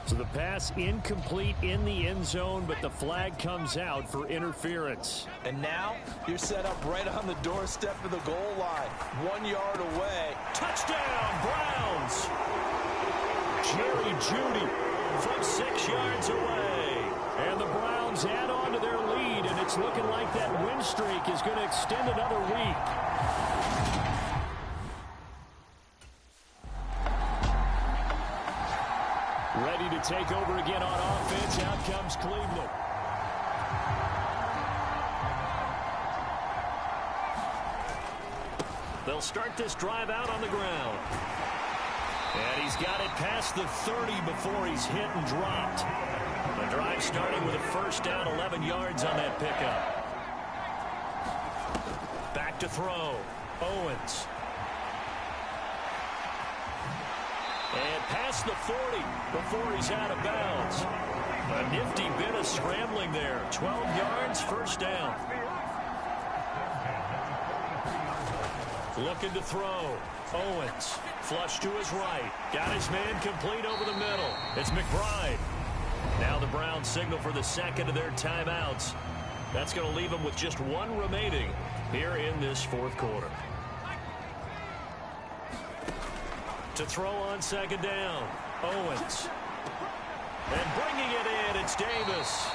So the pass incomplete in the end zone, but the flag comes out for interference. And now you're set up right on the doorstep of the goal line. 1 yard away. Touchdown, Browns! Jerry Jeudy from 6 yards away. And the Browns add on to their lead, and it's looking like that win streak is going to extend another week. Ready to take over again on offense. Out comes Cleveland. They'll start this drive out on the ground. And he's got it past the 30 before he's hit and dropped. The drive starting with a first down, 11 yards on that pickup. Back to throw. Owens. And past the 40 before he's out of bounds. A nifty bit of scrambling there. 12 yards, first down. Looking to throw. Owens. Flush to his right. Got his man complete over the middle. It's McBride. Now the Browns signal for the second of their timeouts. That's going to leave them with just one remaining here in this fourth quarter. To throw on second down. Owens. And bringing it in, it's Davis.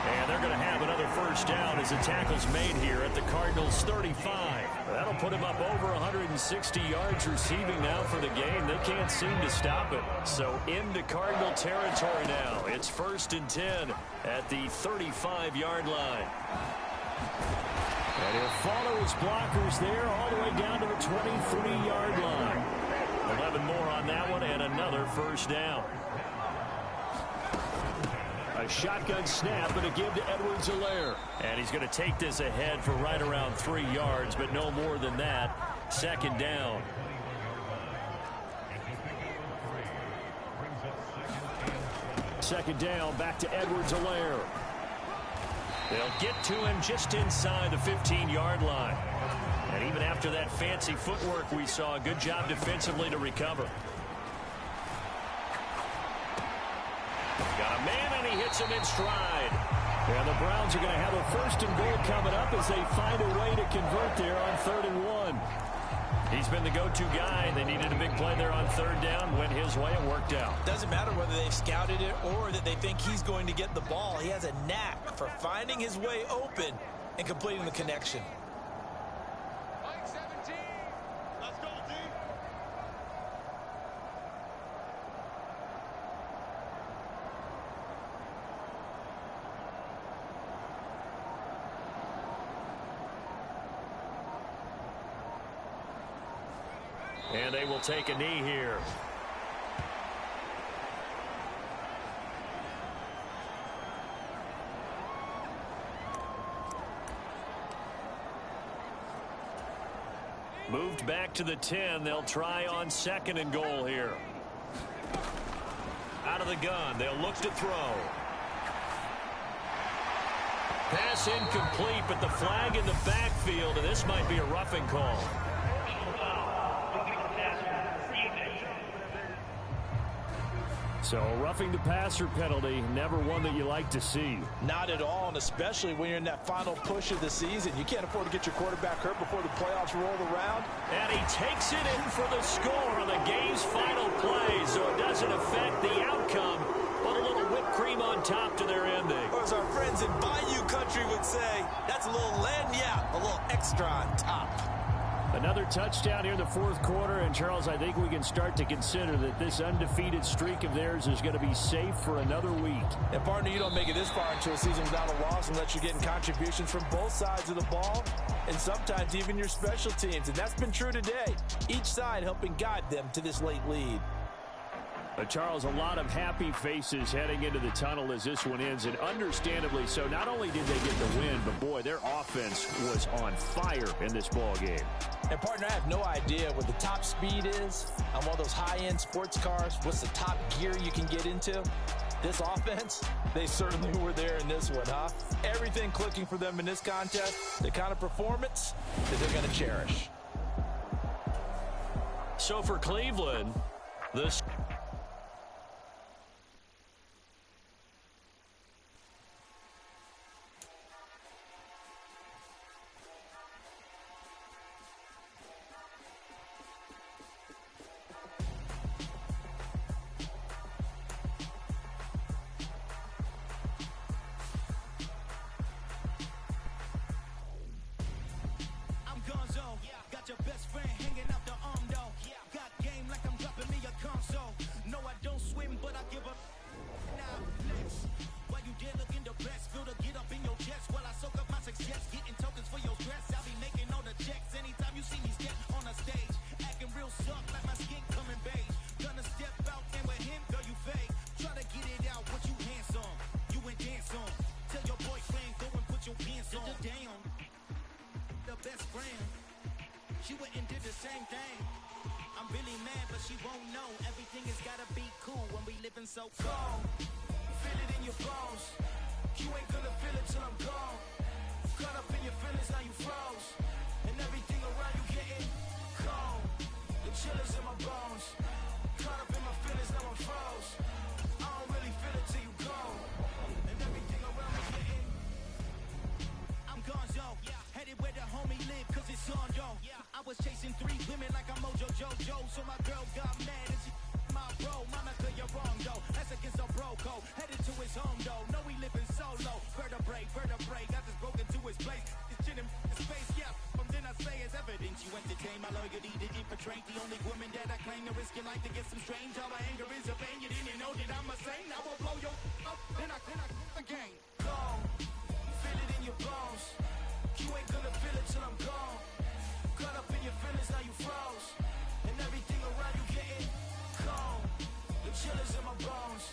And they're going to have another first down as the tackle's made here at the Cardinals' 35. That'll put him up over 160 yards receiving now for the game. They can't seem to stop it. So into Cardinal territory now. It's 1st and 10 at the 35-yard line. And he'll follow his blockers there all the way down to the 23-yard line. 11 more on that one and another first down. A shotgun snap and a give to Edwards-Helaire. And he's going to take this ahead for right around 3 yards, but no more than that. Second down. Second down, back to Edwards-Helaire. They'll get to him just inside the 15-yard line. And even after that fancy footwork we saw, a good job defensively to recover. Got a man, and he hits him in stride. And the Browns are going to have a first and goal coming up as they find a way to convert there on 3rd and 1. He's been the go-to guy. They needed a big play there on 3rd down. Went his way and worked out. Doesn't matter whether they've scouted it or that they think he's going to get the ball. He has a knack for finding his way open and completing the connection. And they will take a knee here. Moved back to the 10. They'll try on 2nd and goal here. Out of the gun. They'll look to throw. Pass incomplete, but the flag in the backfield, and this might be a roughing call. So a roughing the passer penalty, never one that you like to see. Not at all, and especially when you're in that final push of the season. You can't afford to get your quarterback hurt before the playoffs roll around. And he takes it in for the score on the game's final play, so it doesn't affect the outcome, but a little whipped cream on top to their ending. Or as our friends in Bayou Country would say, that's a little lagniappe, a little extra on top. Another touchdown here in the fourth quarter. And, Charles, I think we can start to consider that this undefeated streak of theirs is going to be safe for another week. And, partner, you don't make it this far into a season without a loss unless you're getting contributions from both sides of the ball and sometimes even your special teams. And that's been true today. Each side helping guide them to this late lead. Charles, a lot of happy faces heading into the tunnel as this one ends, and understandably so. Not only did they get the win, but, boy, their offense was on fire in this ball game. And, partner, I have no idea what the top speed is on one of those high-end sports cars. What's the top gear you can get into? This offense, they certainly were there in this one, huh? Everything clicking for them in this contest, the kind of performance that they're going to cherish. So for Cleveland, this... So cold, feel it in your bones. You ain't gonna feel it till I'm gone. Caught up in your feelings, now you froze. And everything around you getting cold. The chill is in my bones. Caught up in my feelings, now I'm froze. I don't really feel it till you go. And everything around me getting I'm gone, yo. Headed where the homie live, cause it's on, yo. I was chasing 3 women like I'm Mojo Jojo. So my girl got mad and she my bro, Monica, you're wrong, though. That's against a bro code. Headed to his home, though. No, we living solo. Vertebrae. I just broke into his place. His chin in his face, yeah. From then I say it's evidence. You entertain my loyalty to infiltrate. The only woman that I claim to risk your life to get some strange. How my anger is a pain. You didn't know that I'm a saint. I will blow your up. Then I again. Gone. Feel it in your bones. You ain't gonna feel it till I'm gone. Caught up in your feelings, now you froze. And everything around you getting cold. The chill is in my bones.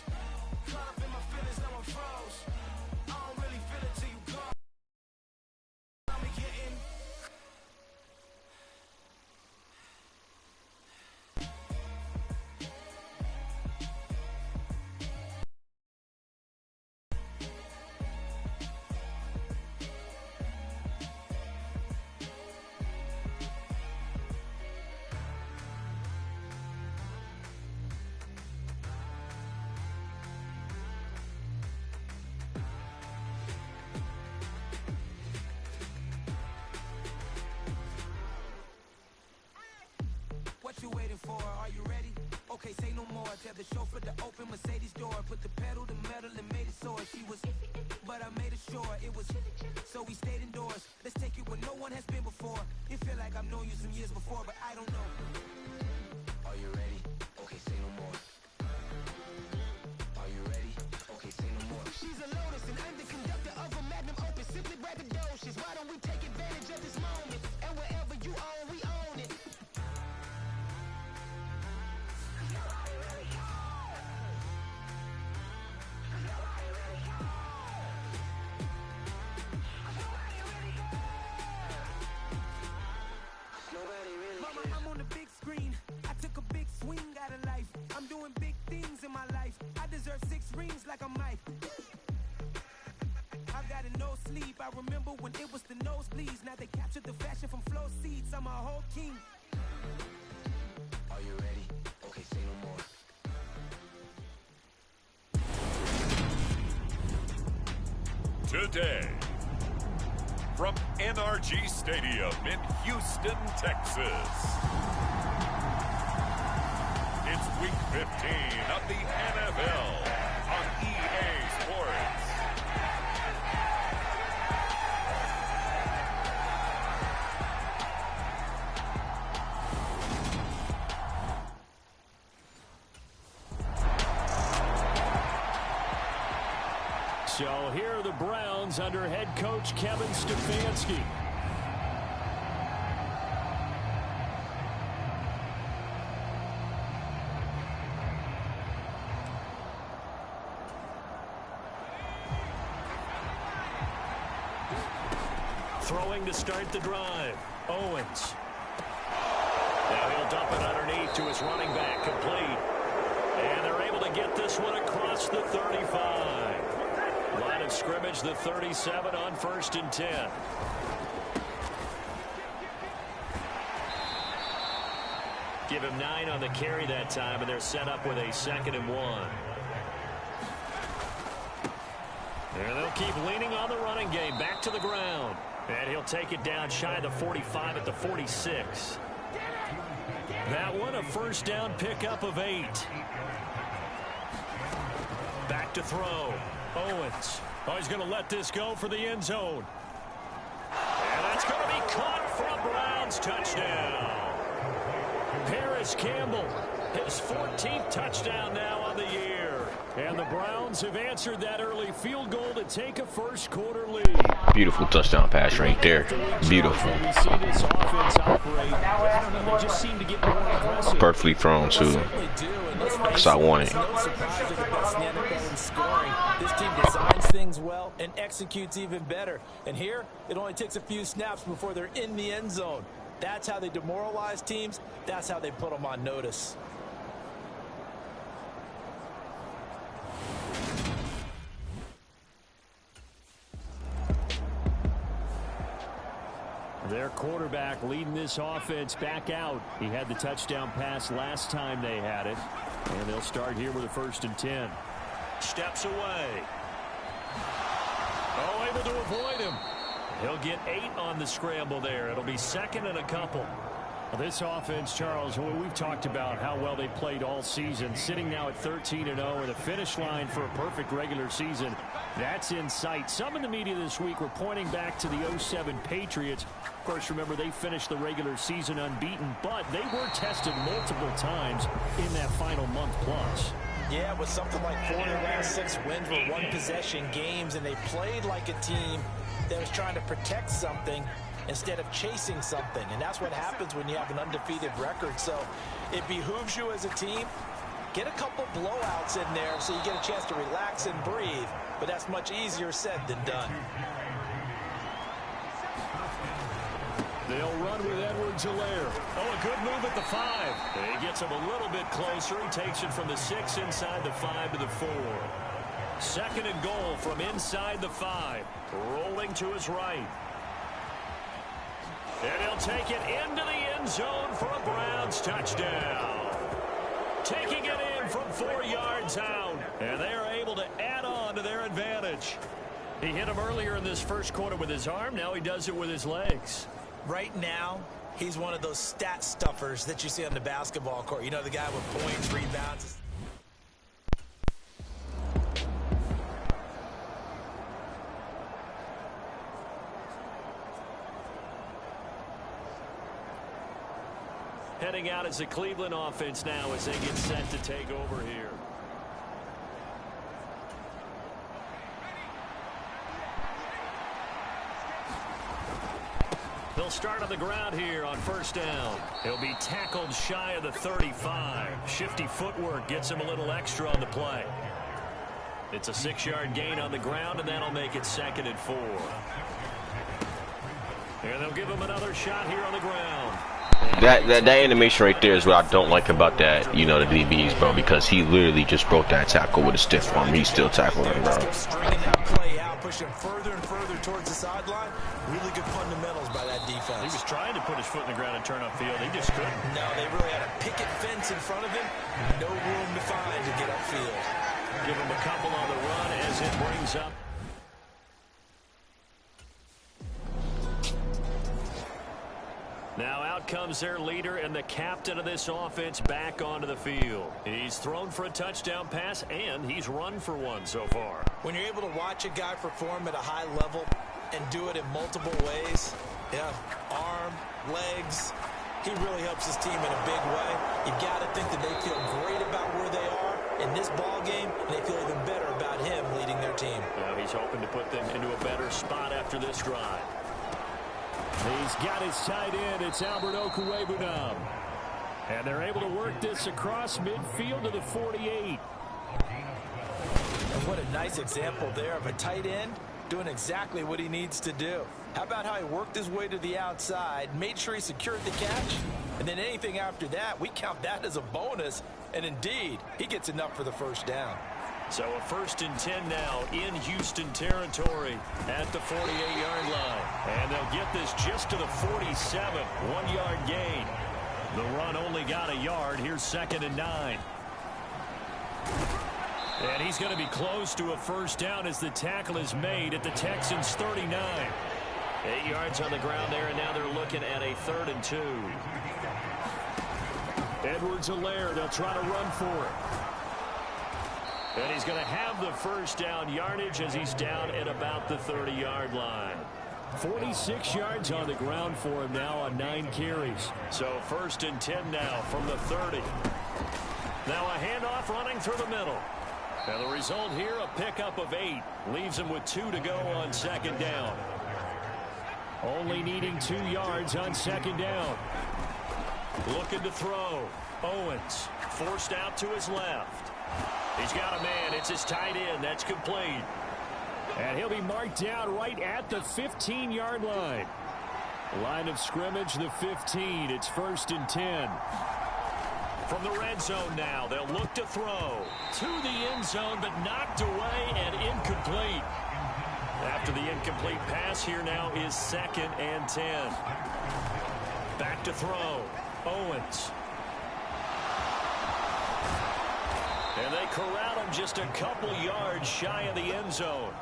Caught up in my feelings, now I'm froze. I don't really feel it till you go. I'm getting you waiting for? Are you ready? Okay, say no more. Tell the chauffeur to open Mercedes door. Put the pedal to metal and made it soar. She was, but I made it sure it was. So we stayed indoors. Let's take it where no one has been before. It feel like I've known you some years before, but I don't know. Are you ready? Okay, say no more. Are you ready? Okay, say no more. She's a Lotus and I'm the conductor of a Magnum Opus. Simply braggadocious. Why don't we take advantage of this moment? And wherever you own, we own it. Like a mic. I've got a no sleep. I remember when it was the nosebleeds. Now they captured the fashion from floor seats. I'm a whole king. Are you ready? Okay, say no more. Today, from NRG Stadium in Houston, Texas, it's Week 15 of the NFL on EA Sports. So here are the Browns under head coach Kevin Stefanski. Throwing to start the drive. Owens. Now he'll dump it underneath to his running back, complete. And they're able to get this one across the 35. Line of scrimmage, the 37 on 1st and 10. Give him 9 on the carry that time, and they're set up with a 2nd and 1. And they'll keep leaning on the running game. Back to the ground. And he'll take it down shy of the 45 at the 46. That one, a 1st down pickup of 8. Back to throw. Owens. Oh, he's going to let this go for the end zone. And that's going to be caught for a Browns touchdown. Paris Campbell, his 14th touchdown now on the year. And the Browns have answered that early field goal to take a 1st quarter lead. Beautiful touchdown pass right there. Beautiful. Perfectly thrown, too. Because I want it. This team designs things well and executes even better. And here, it only takes a few snaps before they're in the end zone. That's how they demoralize teams. That's how they put them on notice. Their quarterback leading this offense back out. He had the touchdown pass last time they had it. And they'll start here with a 1st and 10. Steps away. Oh, able to avoid him. He'll get 8 on the scramble there. It'll be 2nd and a couple. Well, this offense, Charles, we've talked about how well they played all season. Sitting now at 13-0 with a finish line for a perfect regular season. That's in sight. Some in the media this week were pointing back to the 07 Patriots. Of course, remember, they finished the regular season unbeaten, but they were tested multiple times in that final month plus. Yeah, with something like 4 of their last 6 wins were one-possession games, and they played like a team that was trying to protect something instead of chasing something. And that's what happens when you have an undefeated record. So it behooves you as a team, get a couple blowouts in there so you get a chance to relax and breathe. But that's much easier said than done. They'll run with Edwards-Helaire. Oh, a good move at the 5. He gets him a little bit closer. He takes it from the 6 inside the 5 to the 4. 2nd and goal from inside the 5. Rolling to his right. And he'll take it into the end zone for a Browns touchdown. Taking it in from 4 yards out. And they are able to add on to their advantage. He hit him earlier in this 1st quarter with his arm. Now he does it with his legs. Right now, he's one of those stat stuffers that you see on the basketball court. You know, the guy with points, rebounds. Heading out as the Cleveland offense now as they get set to take over here. They'll start on the ground here on 1st down. He'll be tackled shy of the 35. Shifty footwork gets him a little extra on the play. It's a 6-yard gain on the ground, and that'll make it 2nd and 4. And they'll give him another shot here on the ground. That animation right there is what I don't like about that, you know, the DBs, bro, because he literally just broke that tackle with a stiff arm. He's still tackling him, bro. Stringing that play out, pushing further and further towards the sideline. Really good fundamentals by that defense. He was trying to put his foot in the ground and turn upfield. He just couldn't. No, they really had a picket fence in front of him. No room to find to get upfield. Give him a couple on the run as it brings up. Now out comes their leader and the captain of this offense back onto the field. He's thrown for a touchdown pass, and he's run for one so far. When you're able to watch a guy perform at a high level and do it in multiple ways, yeah, arm, legs, he really helps his team in a big way. You've got to think that they feel great about where they are in this ball game, and they feel even better about him leading their their team. Now he's hoping to put them into a better spot after this drive. He's got his tight end. It's Albert Okwuegbunam. And they're able to work this across midfield to the 48. And what a nice example there of a tight end doing exactly what he needs to do. How about how he worked his way to the outside, made sure he secured the catch, and then anything after that, we count that as a bonus. And indeed, he gets enough for the first down. So a 1st and 10 now in Houston territory at the 48-yard line. And they'll get this just to the 47, 1-yard gain. The run only got a yard. Here's 2nd and 9. And he's going to be close to a first down as the tackle is made at the Texans' 39. 8 yards on the ground there, and now they're looking at a 3rd and 2. Edwards-Helaire, they'll try to run for it. And he's going to have the first down yardage as he's down at about the 30-yard line. 46 yards on the ground for him now on 9 carries. So 1st and 10 now from the 30. Now a handoff running through the middle. And the result here, a pickup of 8. Leaves him with 2 to go on 2nd down. Only needing 2 yards on 2nd down. Looking to throw. Owens forced out to his left. He's got a man. It's his tight end. That's complete. And he'll be marked down right at the 15-yard line. Line of scrimmage, the 15. It's 1st and 10. From the red zone now, they'll look to throw. To the end zone, but knocked away and incomplete. After the incomplete pass, here now is 2nd and 10. Back to throw. Owens. And they corral him just a couple yards shy of the end zone.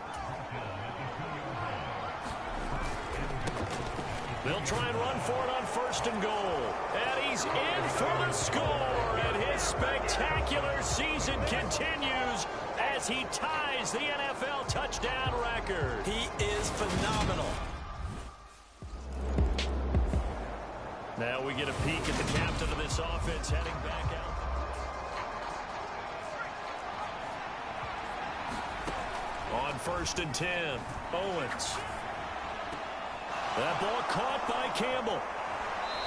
They'll try and run for it on 1st and goal. And he's in for the score. And his spectacular season continues as he ties the NFL touchdown record. He is phenomenal. Now we get a peek at the captain of this offense heading back out. On 1st and 10, Owens. That ball caught by Campbell.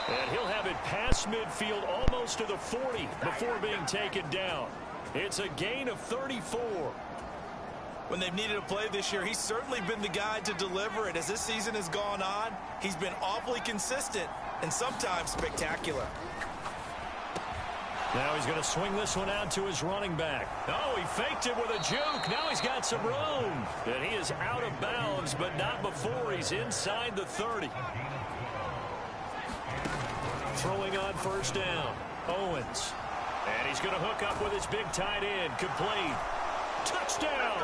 And he'll have it past midfield almost to the 40 before being taken down. It's a gain of 34. When they've needed a play this year, he's certainly been the guy to deliver it. As this season has gone on, he's been awfully consistent and sometimes spectacular. Now he's going to swing this one out to his running back. Oh, he faked it with a juke. Now he's got some room. And he is out of bounds, but not before he's inside the 30. Throwing on 1st down. Owens. And he's going to hook up with his big tight end. Complete. Touchdown.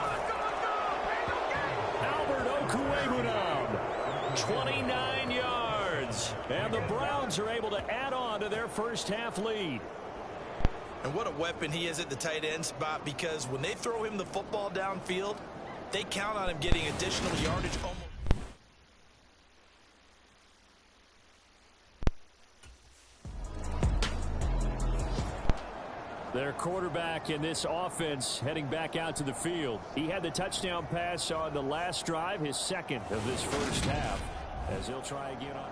Albert Okwuegbunam. 29 yards. And the Browns are able to add on to their first half lead. And what a weapon he is at the tight end spot, because when they throw him the football downfield, they count on him getting additional yardage almost. Their quarterback in this offense heading back out to the field. He had the touchdown pass on the last drive, his 2nd of this first half, as he'll try again on.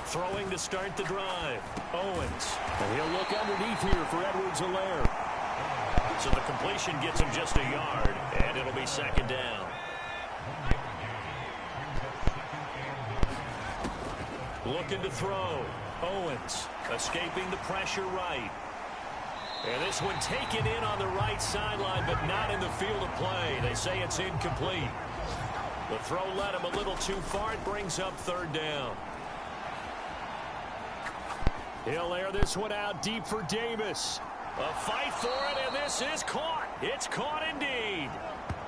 Throwing to start the drive. Owens. And he'll look underneath here for Edwards-Helaire. So the completion gets him just a yard, and it'll be 2nd down. Looking to throw. Owens escaping the pressure right. And this one taken in on the right sideline, but not in the field of play. They say it's incomplete. The throw led him a little too far. It brings up third down. He'll air this one out deep for Davis. A fight for it, and this is caught. It's caught indeed.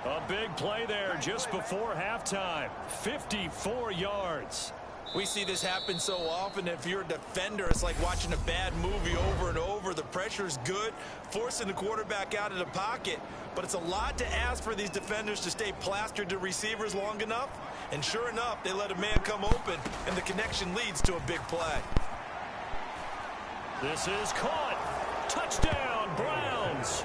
A big play there just before halftime. 54 yards. We see this happen so often. If you're a defender, it's like watching a bad movie over and over. The pressure is good, forcing the quarterback out of the pocket. But it's a lot to ask for these defenders to stay plastered to receivers long enough. And sure enough, they let a man come open, and the connection leads to a big play. This is caught. Touchdown, Browns.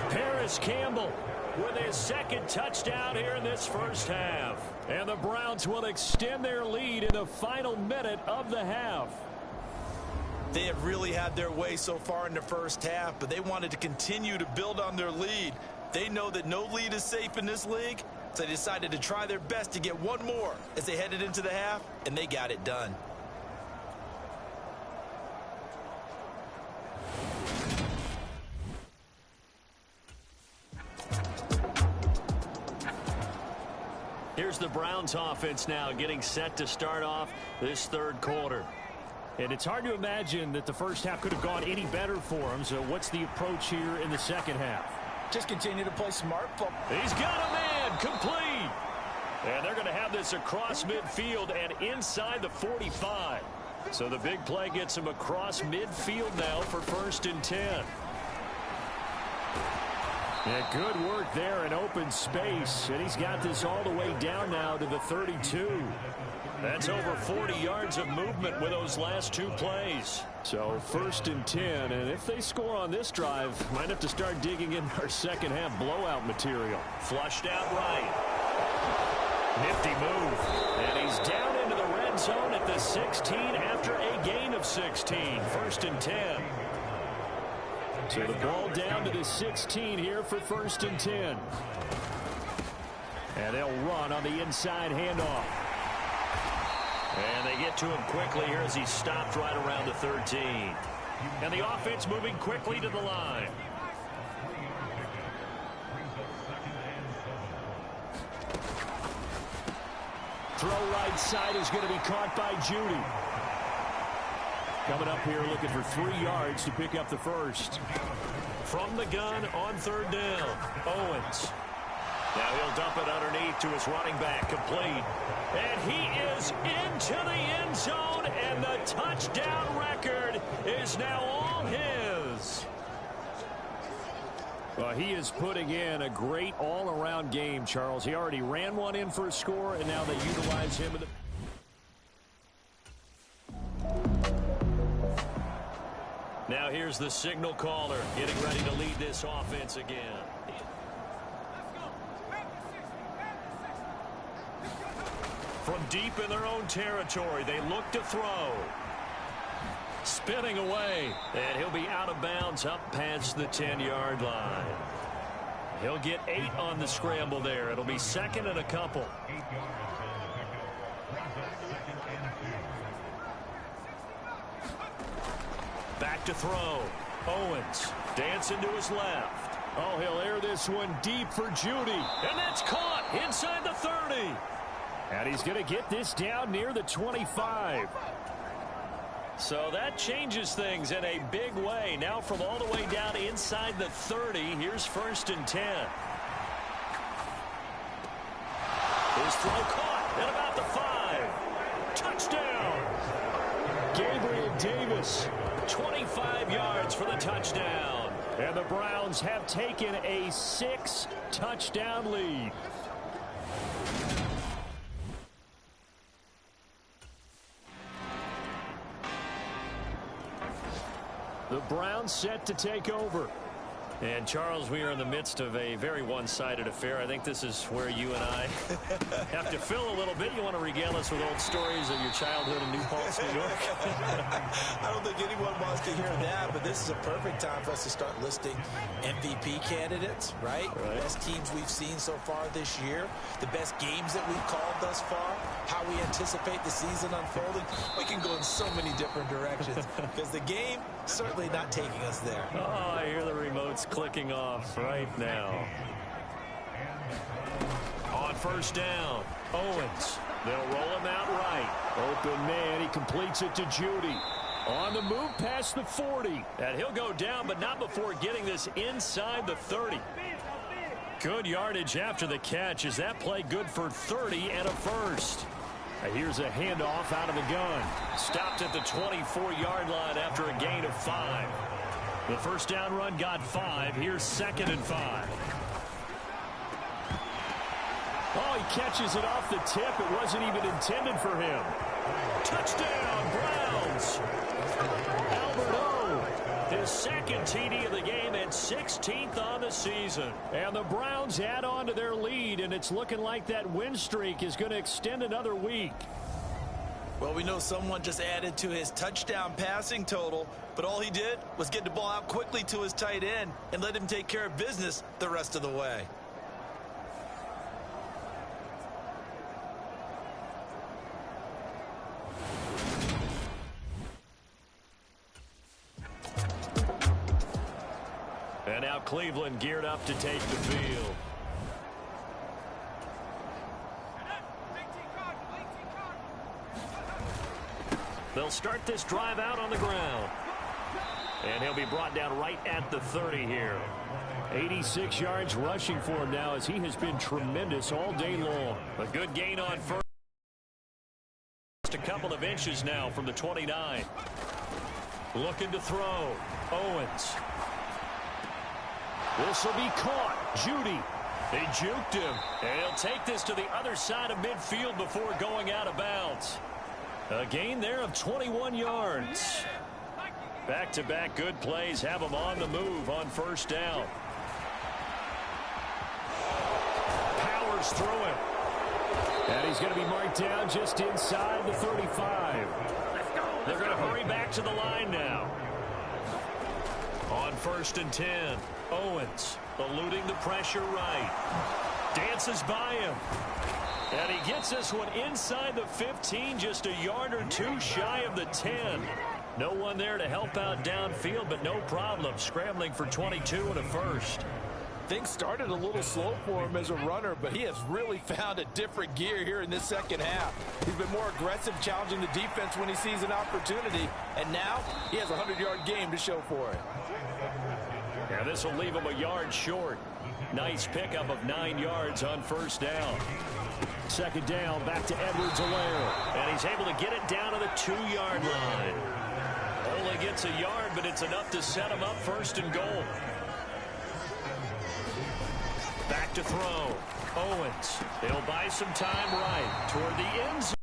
Paris Campbell with his second touchdown here in this first half. And the Browns will extend their lead in the final minute of the half. They have really had their way so far in the first half, but they wanted to continue to build on their lead. They know that no lead is safe in this league, so they decided to try their best to get one more as they headed into the half, and they got it done. Here's the Browns offense now getting set to start off this third quarter. And it's hard to imagine that the first half could have gone any better for them. So what's the approach here in the second half? Just continue to play smart football. He's got a man complete. And they're going to have this across midfield and inside the 45. So the big play gets him across midfield now for 1st and 10. Yeah, good work there in open space, and he's got this all the way down now to the 32. That's over 40 yards of movement with those last two plays. So 1st and 10, and if they score on this drive, might have to start digging in our second half blowout material. Flushed out right. Nifty move. And he's down into the red zone at the 16 after a gain of 16. 1st and 10. So the ball down to the 16 here for 1st and 10. And they'll run on the inside handoff. And they get to him quickly here as he's stopped right around the 13. And the offense moving quickly to the line. Throw right side is going to be caught by Judy. Coming up here looking for 3 yards to pick up the first. From the gun on 3rd down, Owens. Now he'll dump it underneath to his running back, complete. And he is into the end zone, and the touchdown record is now all his. Well, he is putting in a great all-around game, Charles. He already ran one in for a score, and now they utilize him in the... Now here's the signal caller getting ready to lead this offense again. From deep in their own territory, they look to throw. Spinning away, and he'll be out of bounds up past the 10-yard line. He'll get 8 on the scramble there. It'll be 2nd and a couple. Back to throw. Owens dancing to his left. Oh, he'll air this one deep for Judy. And that's caught inside the 30. And he's going to get this down near the 25. So that changes things in a big way. Now from all the way down inside the 30, here's 1st and 10. His throw caught at about the 5. Touchdown. Gabriel Davis. 25 yards for the touchdown. And the Browns have taken a 6-touchdown lead. The Browns set to take over. And, Charles, we are in the midst of a very one-sided affair. I think this is where you and I have to fill a little bit. You want to regale us with old stories of your childhood in New Paltz, New York? I don't think anyone wants to to hear that, but this is a perfect time for us to start listing MVP candidates, right? The best teams we've seen so far this year, the best games that we've called thus far, how we anticipate the season unfolding. We can go in so many different directions because the game certainly not taking us there. Oh, I hear the remotes clicking off right now. On first down, Owens. They'll roll him out right. Open man, he completes it to Judy. On the move past the 40. And he'll go down, but not before getting this inside the 30. Good yardage after the catch. Is that play good for 30 and a first? Here's a handoff out of the gun. Stopped at the 24-yard line after a gain of 5. The first down run got 5. Here's 2nd and 5. Oh, he catches it off the tip. It wasn't even intended for him. Touchdown, Browns. Albert O, his 2nd TD of the game and 16th on the season. And the Browns add on to their lead, and it's looking like that win streak is going to extend another week. Well, we know someone just added to his touchdown passing total, but all he did was get the ball out quickly to his tight end and let him take care of business the rest of the way. And now Cleveland geared up to take the field. They'll start this drive out on the ground. And he'll be brought down right at the 30 here. 86 yards rushing for him now as he has been tremendous all day long. A good gain on first. Just a couple of inches now from the 29. Looking to throw. Owens. This will be caught. Judy. They juked him. And he'll take this to the other side of midfield before going out of bounds. A gain there of 21 yards. Back-to-back good plays have him on the move on first down. Powers through him. And he's going to be marked down just inside the 35. They're going to hurry back to the line now. On 1st and 10. Owens eluding the pressure right. Dances by him. And he gets this one inside the 15, just a yard or two shy of the 10. No one there to help out downfield, but no problem. Scrambling for 22 and a first. Things started a little slow for him as a runner, but he has really found a different gear here in this second half. He's been more aggressive, challenging the defense when he sees an opportunity, and now he has a 100-yard game to show for it. Yeah, this will leave him a yard short. Nice pickup of 9 yards on first down. Second down, back to Edwards-Helaire. And he's able to get it down to the 2-yard line. Only gets a yard, but it's enough to set him up 1st and goal. Back to throw. Owens. He'll buy some time right toward the end zone.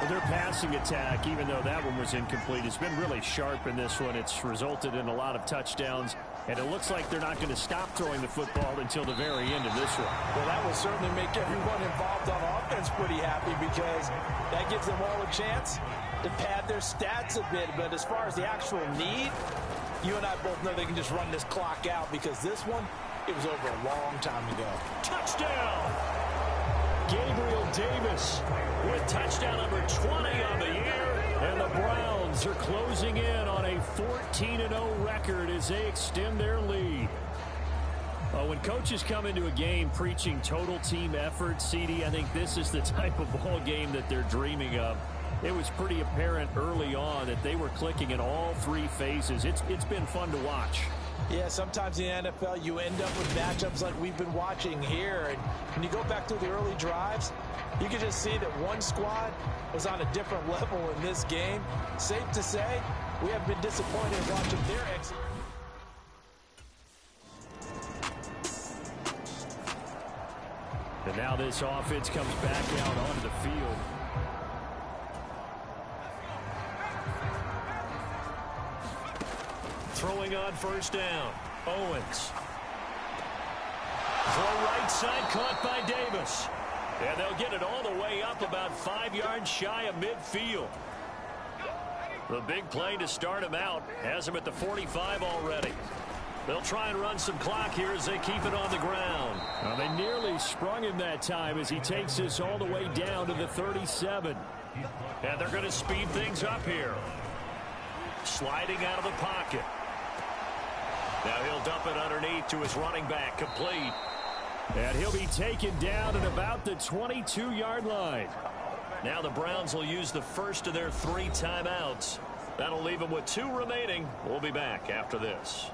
Their passing attack, even though that one was incomplete, has been really sharp in this one. It's resulted in a lot of touchdowns, and it looks like they're not going to stop throwing the football until the very end of this one. Well, that will certainly make everyone involved on offense pretty happy because that gives them all a chance to pad their stats a bit. But as far as the actual need, you and I both know they can just run this clock out because this one, it was over a long time ago. Touchdown! Gabriel Davis with touchdown number 20 on the year. And the Browns are closing in on a 14-0 record as they extend their lead. When coaches come into a game preaching total team effort, CD, I think this is the type of ball game that they're dreaming of. It was pretty apparent early on that they were clicking in all 3 phases. It's been fun to watch. Yeah, sometimes in the NFL you end up with matchups like we've been watching here. And when you go back through the early drives, you can just see that one squad was on a different level in this game. Safe to say, we have been disappointed in watching their exit. And now this offense comes back out onto the field. Throwing on first down. Owens. Throw right side caught by Davis. And they'll get it all the way up about 5 yards shy of midfield. The big play to start him out has him at the 45 already. They'll try and run some clock here as they keep it on the ground. Well, they nearly sprung him that time as he takes this all the way down to the 37. And they're going to speed things up here. Sliding out of the pocket. Now he'll dump it underneath to his running back, complete. And he'll be taken down at about the 22-yard line. Now the Browns will use the first of their 3 timeouts. That'll leave them with 2 remaining. We'll be back after this.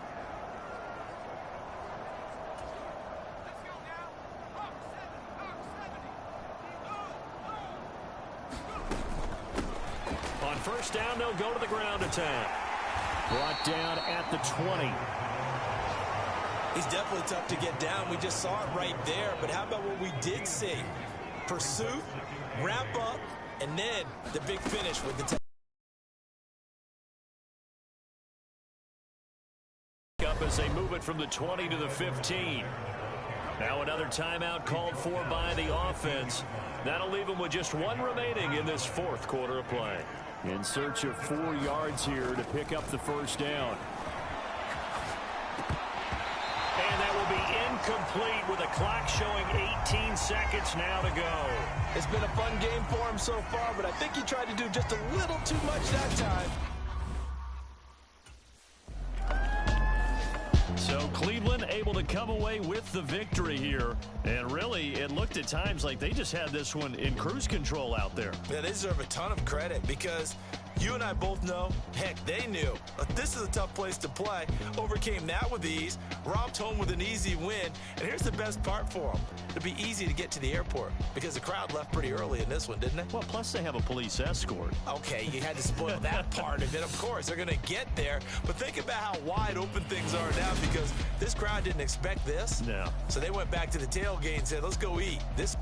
On first down, they'll go to the ground attack. Brought down at the 20. He's definitely tough to get down. We just saw it right there. But how about what we did see? Pursuit, wrap up, and then the big finish with the up as they move it from the 20 to the 15. Now another timeout called for by the offense. That'll leave them with just 1 remaining in this 4th quarter of play. In search of 4 yards here to pick up the first down. And that will be incomplete with the clock showing 18 seconds now to go. It's been a fun game for him so far, but I think he tried to do just a little too much that time. So Cleveland able to come away with the victory here. And really, it looked at times like they just had this one in cruise control out there. Yeah, they deserve a ton of credit because you and I both know, heck, they knew. But this is a tough place to play. Overcame that with ease, romped home with an easy win. And here's the best part for them. It'd be easy to get to the airport because the crowd left pretty early in this one, didn't it? Well, plus they have a police escort. Okay, you had to spoil that part of it. Of course, they're going to get there. But think about how wide open things are now because this crowd didn't expect this. No. So they went back to the tailgate and said, let's go eat. This.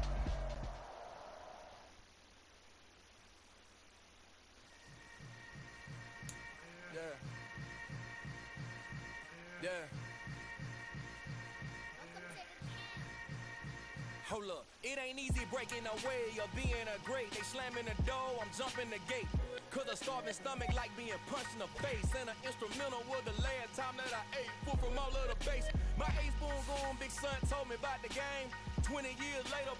Hold up, it ain't easy breaking away or being a great. They slamming the door, I'm jumping the gate. Cause a starving stomach like being punched in the face. And an instrumental was the last time that I ate. Food from all of the base. My A-spoon goon, big son told me about the game. 20 years later,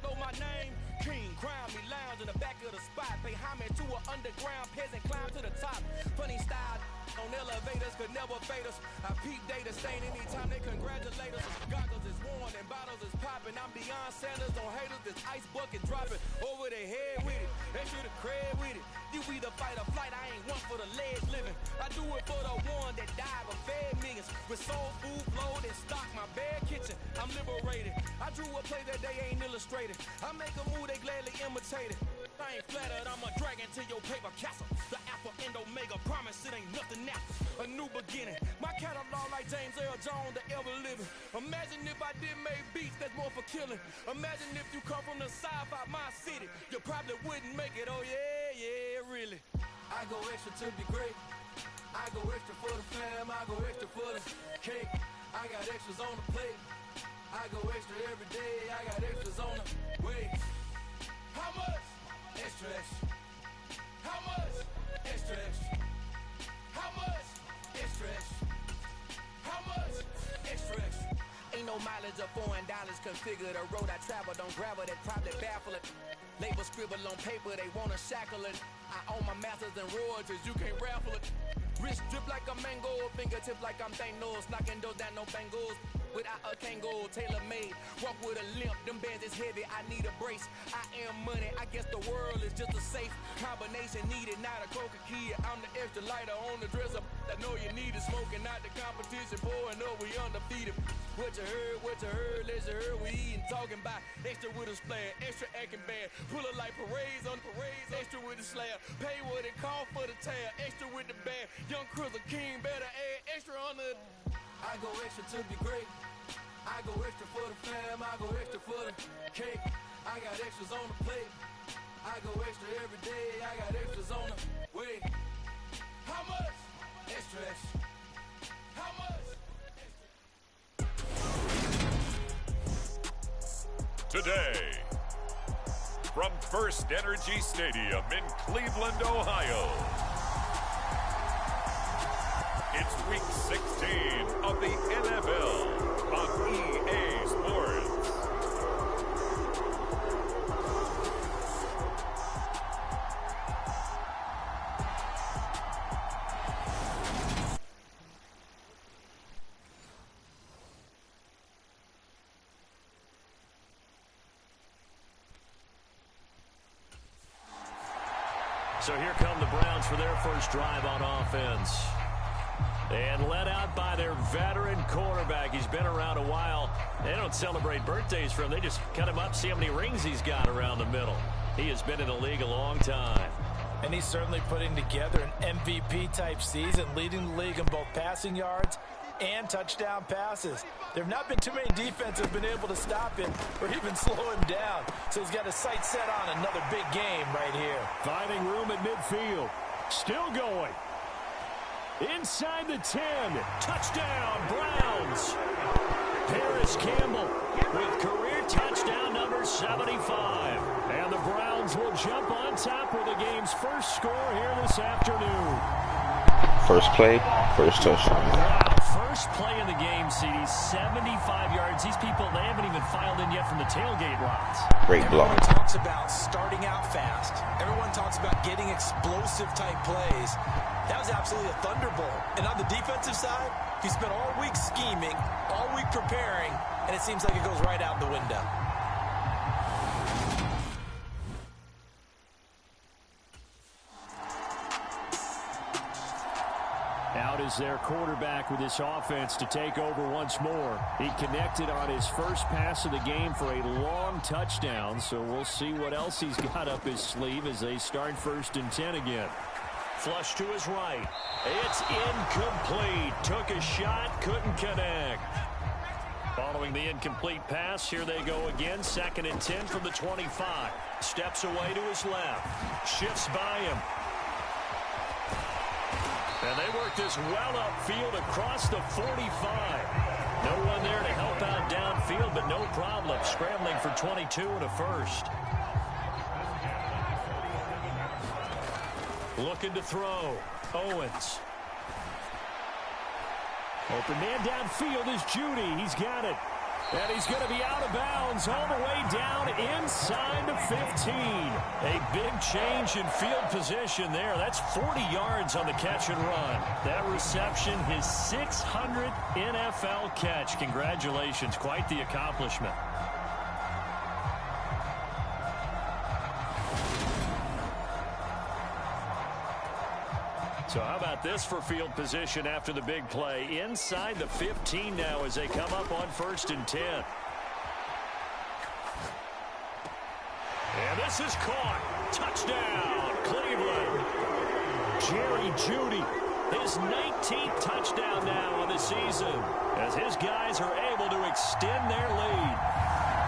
know my name. King, crown me, lounge in the back of the spot. Pay homage to an underground peasant, climb to the top. Funny style on elevators could never fade us. I peep data stain anytime they congratulate us. Goggles is worn and bottles is popping. I'm Deion Sanders on haters, this ice bucket dropping over their head with it. They should have cred with it. You either fight or flight, I ain't one for the ledge living. I do it for the one that died but fed millions. With soul food, flowed and stock my bare kitchen. I'm liberated. I drew a play that they ain't illustrated. I make a move, they gladly imitate it. I ain't flattered, I'm a dragon to your paper castle. The Alpha and Omega, promise it ain't nothing after. A new beginning. My catalog like James Earl Jones, the ever living. Imagine if I did make beats that's more for killing. Imagine if you come from the south out my city. You probably wouldn't make it, oh yeah, really. I go extra to be great. I go extra for the fam, I go extra for the cake. I got extras on the plate. I go extra every day, I got extras on the way. How much? Extra, extra. How much? Extra, extra. How much? Extra, extra. How much? Extra, extra. Ain't no mileage of $4 configure the road I travel. Don't gravel, that probably baffle it. Label scribble on paper, they wanna shackle it. I own my masters and royalties, you can't raffle it. Wrist drip like a mango, fingertips like I'm Thanos. Knocking those down, no bangles. Without a Kango, tailor-made. Walk with a limp, them bands is heavy, I need a brace. I am money, I guess the world is just a safe combination needed, not a coca key. I'm the extra lighter on the dresser. I know you need it, smoking out the competition, pouring up, we undefeated. What you heard, let's hear we eating, talking about extra with a splash, extra acting bad. Pull it like parades on parades, extra with the slab. Pay what it cost for the tab, extra with the bag. Young Cruz, a king, better add extra on the. I go extra to be great. I go extra for the fam, I go extra for the cake. I got extras on the plate. I go extra every day, I got extras on the way. How much? Extra, extra. How much? Extra. Today, from First Energy Stadium in Cleveland, Ohio, It's week 16 of the NFL on EA Sports. So here come the Browns for their first drive on offense. And led out by their veteran quarterback. He's been around a while. They don't celebrate birthdays for him. They just cut him up, see how many rings he's got around the middle. He has been in the league a long time. And he's certainly putting together an MVP-type season, leading the league in both passing yards and touchdown passes. There have not been too many defenses have been able to stop him or even slow him down. So he's got his sights set on another big game right here. Finding room at midfield. Still going. Inside the 10. Touchdown, Browns. Paris Campbell with career touchdown number 75. And the Browns will jump on top with the game's first score here this afternoon. First play, first touchdown. Wow, first play in the game, CD, 75 yards. These people, they haven't even filed in yet from the tailgate lots. Great block. Everyone talks about starting out fast. Everyone talks about getting explosive-type plays. That was absolutely a thunderbolt. And on the defensive side, he spent all week scheming, all week preparing, and it seems like it goes right out the window. Out is their quarterback with this offense to take over once more. He connected on his first pass of the game for a long touchdown, so we'll see what else he's got up his sleeve as they start 1st and 10 again. Flush to his right. It's incomplete. Took a shot, couldn't connect. Following the incomplete pass, here they go again. 2nd and 10 from the 25. Steps away to his left. Shifts by him. And they work this well upfield across the 45. No one there to help out downfield, but no problem. Scrambling for 22 and a first. Looking to throw. Owens. Open man downfield is Judy. He's got it. And he's going to be out of bounds all the way down inside the 15. A big change in field position there. That's 40 yards on the catch and run. That reception, his 600th NFL catch. Congratulations. Quite the accomplishment. So how about this for field position after the big play? Inside the 15 now as they come up on 1st and 10. And this is caught. Touchdown, Cleveland. Jerry Jeudy, his 19th touchdown now on the season as his guys are able to extend their lead.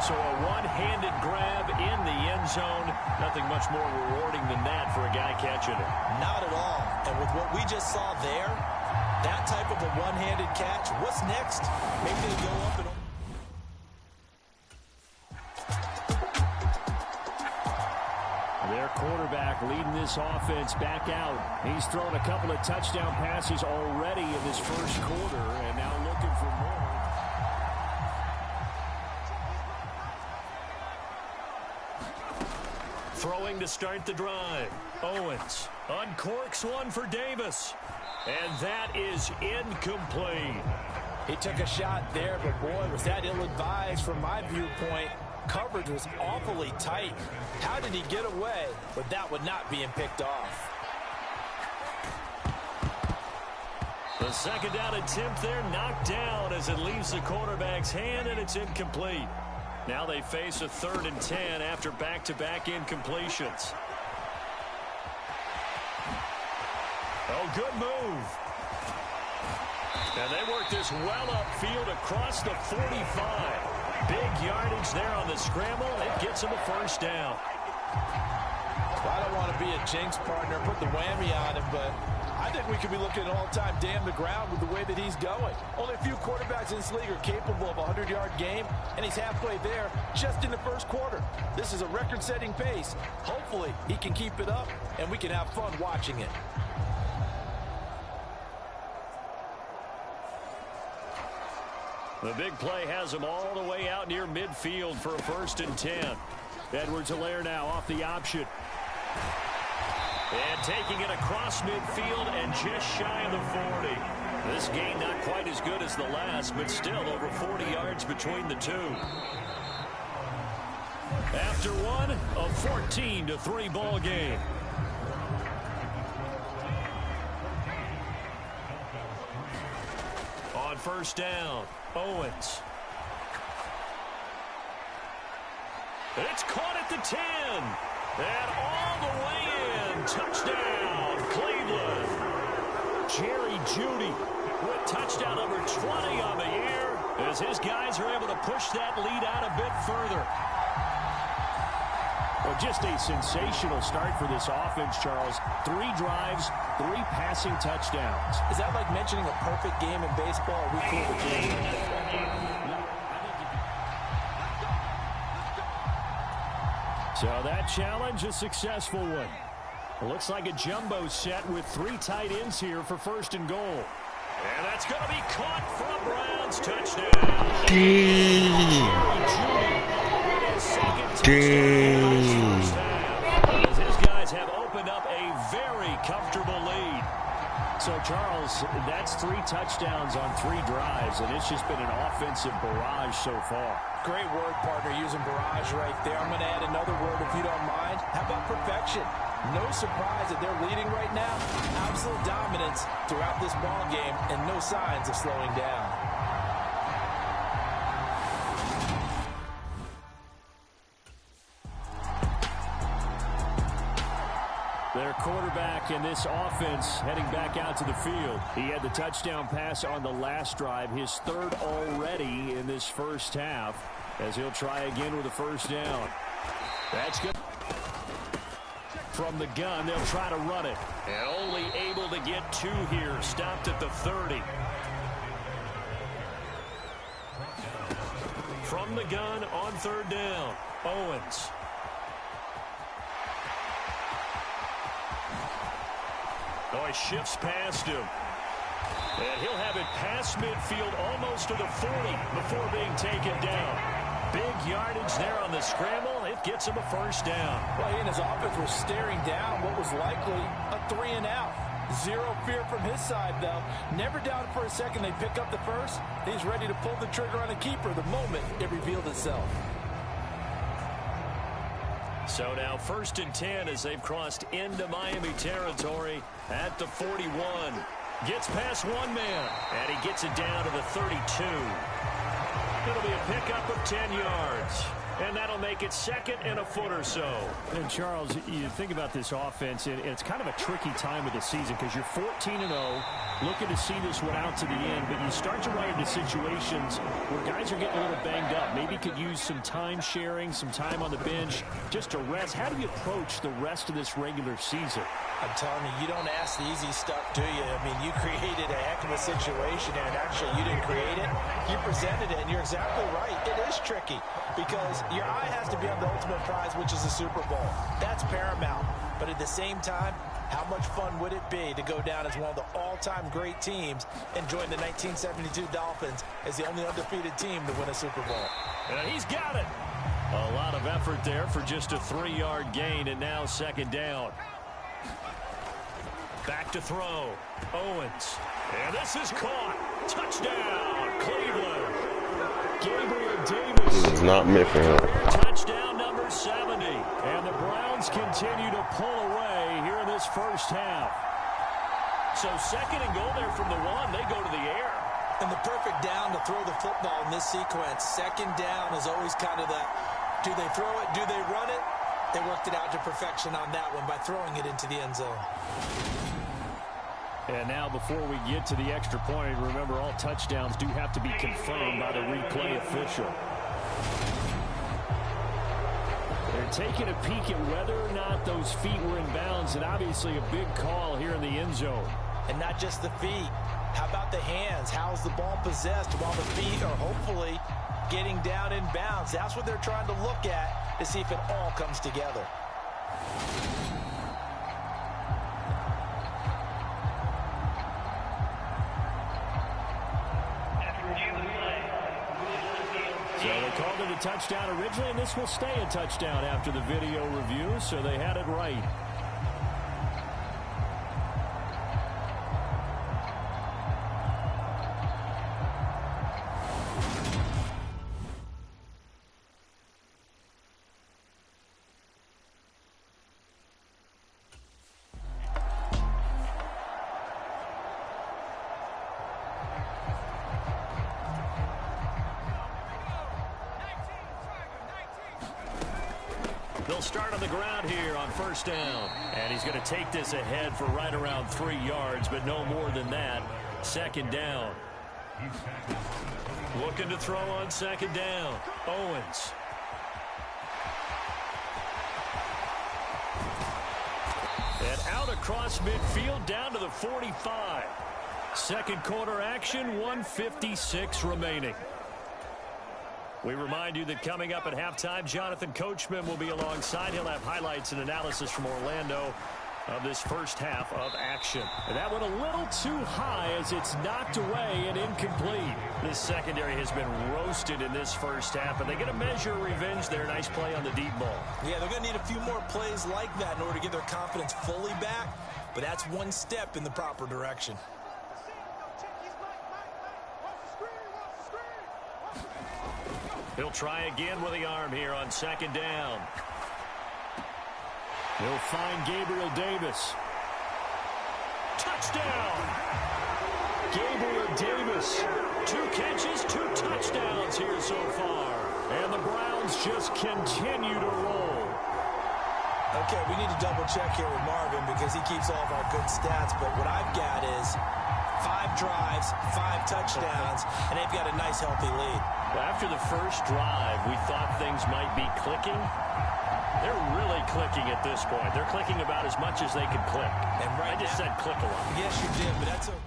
So a one-handed grab in the end zone. Nothing much more rewarding than that for a guy catching it. Not at all. And with what we just saw there, that type of a one-handed catch, what's next? Maybe they go up and... Their quarterback leading this offense back out. He's thrown a couple of touchdown passes already in this first quarter and now looking for more. Throwing to start the drive. Owens uncorks one for Davis. And that is incomplete. He took a shot there, but boy, was that ill-advised from my viewpoint. Coverage was awfully tight. How did he get away with that one not being picked off? The second down attempt there knocked down as it leaves the quarterback's hand, and it's incomplete. Now they face a 3rd and 10 after back-to-back incompletions. Oh, good move. And they work this well upfield across the 45. Big yardage there on the scramble. It gets him a first down. Well, I don't want to be a jinx partner, put the whammy on him, but I think we could be looking at an all-time damn the ground with the way that he's going. Only a few quarterbacks in this league are capable of a 100-yard game, and he's halfway there just in the first quarter. This is a record-setting pace. Hopefully, he can keep it up, and we can have fun watching it. The big play has him all the way out near midfield for a 1st and 10. Edwards-Helaire now off the option. And taking it across midfield and just shy of the 40. This gain not quite as good as the last, but still over 40 yards between the two. After one, a 14-3 ball game. On 1st down, Owens. It's caught at the 10. And all the way in. Touchdown, Cleveland. Jerry Jeudy with touchdown number 20 on the year as his guys are able to push that lead out a bit further. Well, just a sensational start for this offense, Charles. 3 drives, 3 passing touchdowns. Is that like mentioning a perfect game in baseball? Are we cool with you? So that challenge, a successful one. It looks like a jumbo set with 3 tight ends here for 1st and goal. And that's going to be caught for a Browns touchdown. As his guys have opened up a very comfortable lead. So, Charles, that's 3 touchdowns on 3 drives, and it's just been an offensive barrage so far. Great word, partner, using barrage right there. I'm going to add another word if you don't mind. How about perfection? No surprise that they're leading right now. Absolute dominance throughout this ball game and no signs of slowing down. Their quarterback in this offense heading back out to the field. He had the touchdown pass on the last drive, his 3rd already in this 1st half, as he'll try again with a 1st down. That's good. From the gun, they'll try to run it. And only able to get 2 here, stopped at the 30. From the gun on 3rd down, Owens. Oh, he shifts past him. And he'll have it past midfield almost to the 40 before being taken down. Big yardage there on the scramble. It gets him a 1st down. Well, he and his offense were staring down what was likely a 3 and out. Zero fear from his side, though. Never doubted for a second they pick up the 1st. He's ready to pull the trigger on a keeper the moment it revealed itself. So now 1st and 10 as they've crossed into Miami territory at the 41. Gets past 1 man, and he gets it down to the 32. It'll be a pickup of 10 yards. And that'll make it 2nd and a foot or so. And, Charles, you think about this offense, and it's kind of a tricky time of the season because you're 14-0, looking to see this one out to the end, but you start to run into situations where guys are getting a little banged up. Maybe could use some time sharing, some time on the bench, just to rest. How do you approach the rest of this regular season? I'm telling you, you don't ask the easy stuff, do you? I mean, you created a heck of a situation, and actually you didn't create it. You presented it, and you're exactly right. It is tricky because your eye has to be on the ultimate prize, which is the Super Bowl. That's paramount. But at the same time, how much fun would it be to go down as one of the all-time great teams and join the 1972 Dolphins as the only undefeated team to win a Super Bowl? And he's got it. A lot of effort there for just a 3-yard gain, and now 2nd down. Back to throw. Owens. And this is caught. Touchdown, Cleveland. Gabriel Davis. This is not meant for him. Touchdown number 70. And the Browns continue to pull away here in this 1st half. So 2nd and goal there from the 1. They go to the air. And the perfect down to throw the football in this sequence. 2nd down is always kind of that. Do they throw it? Do they run it? They worked it out to perfection on that one by throwing it into the end zone. And now before we get to the extra point, remember all touchdowns do have to be confirmed by the replay official. They're taking a peek at whether or not those feet were in bounds, and obviously a big call here in the end zone. And not just the feet. How about the hands? How's the ball possessed while the feet are hopefully getting down in bounds? That's what they're trying to look at to see if it all comes together. a touchdown originally, and this will stay a touchdown after the video review, so they had it right. They'll start on the ground here on first down. And he's going to take this ahead for right around 3 yards, but no more than that. Second down. Looking to throw on second down. Owens. And out across midfield down to the 45. Second quarter action, 1:56 remaining. We remind you that coming up at halftime, Jonathan Coachman will be alongside. He'll have highlights and analysis from Orlando of this first half of action. And that went a little too high as it's knocked away and incomplete. This secondary has been roasted in this first half, and they get a measure of revenge there. Nice play on the deep ball. Yeah, they're going to need a few more plays like that in order to get their confidence fully back, but that's one step in the proper direction. He'll try again with the arm here on second down. He'll find Gabriel Davis. Touchdown! Gabriel Davis. 2 catches, 2 touchdowns here so far. And the Browns just continue to roll. Okay, we need to double check here with Marvin because he keeps all of our good stats, but what I've got is 5 drives, 5 touchdowns, and they've got a nice healthy lead. Well, after the first drive, we thought things might be clicking. They're really clicking at this point. They're clicking about as much as they can click. And I just said click a lot. Yes, you did, but that's okay.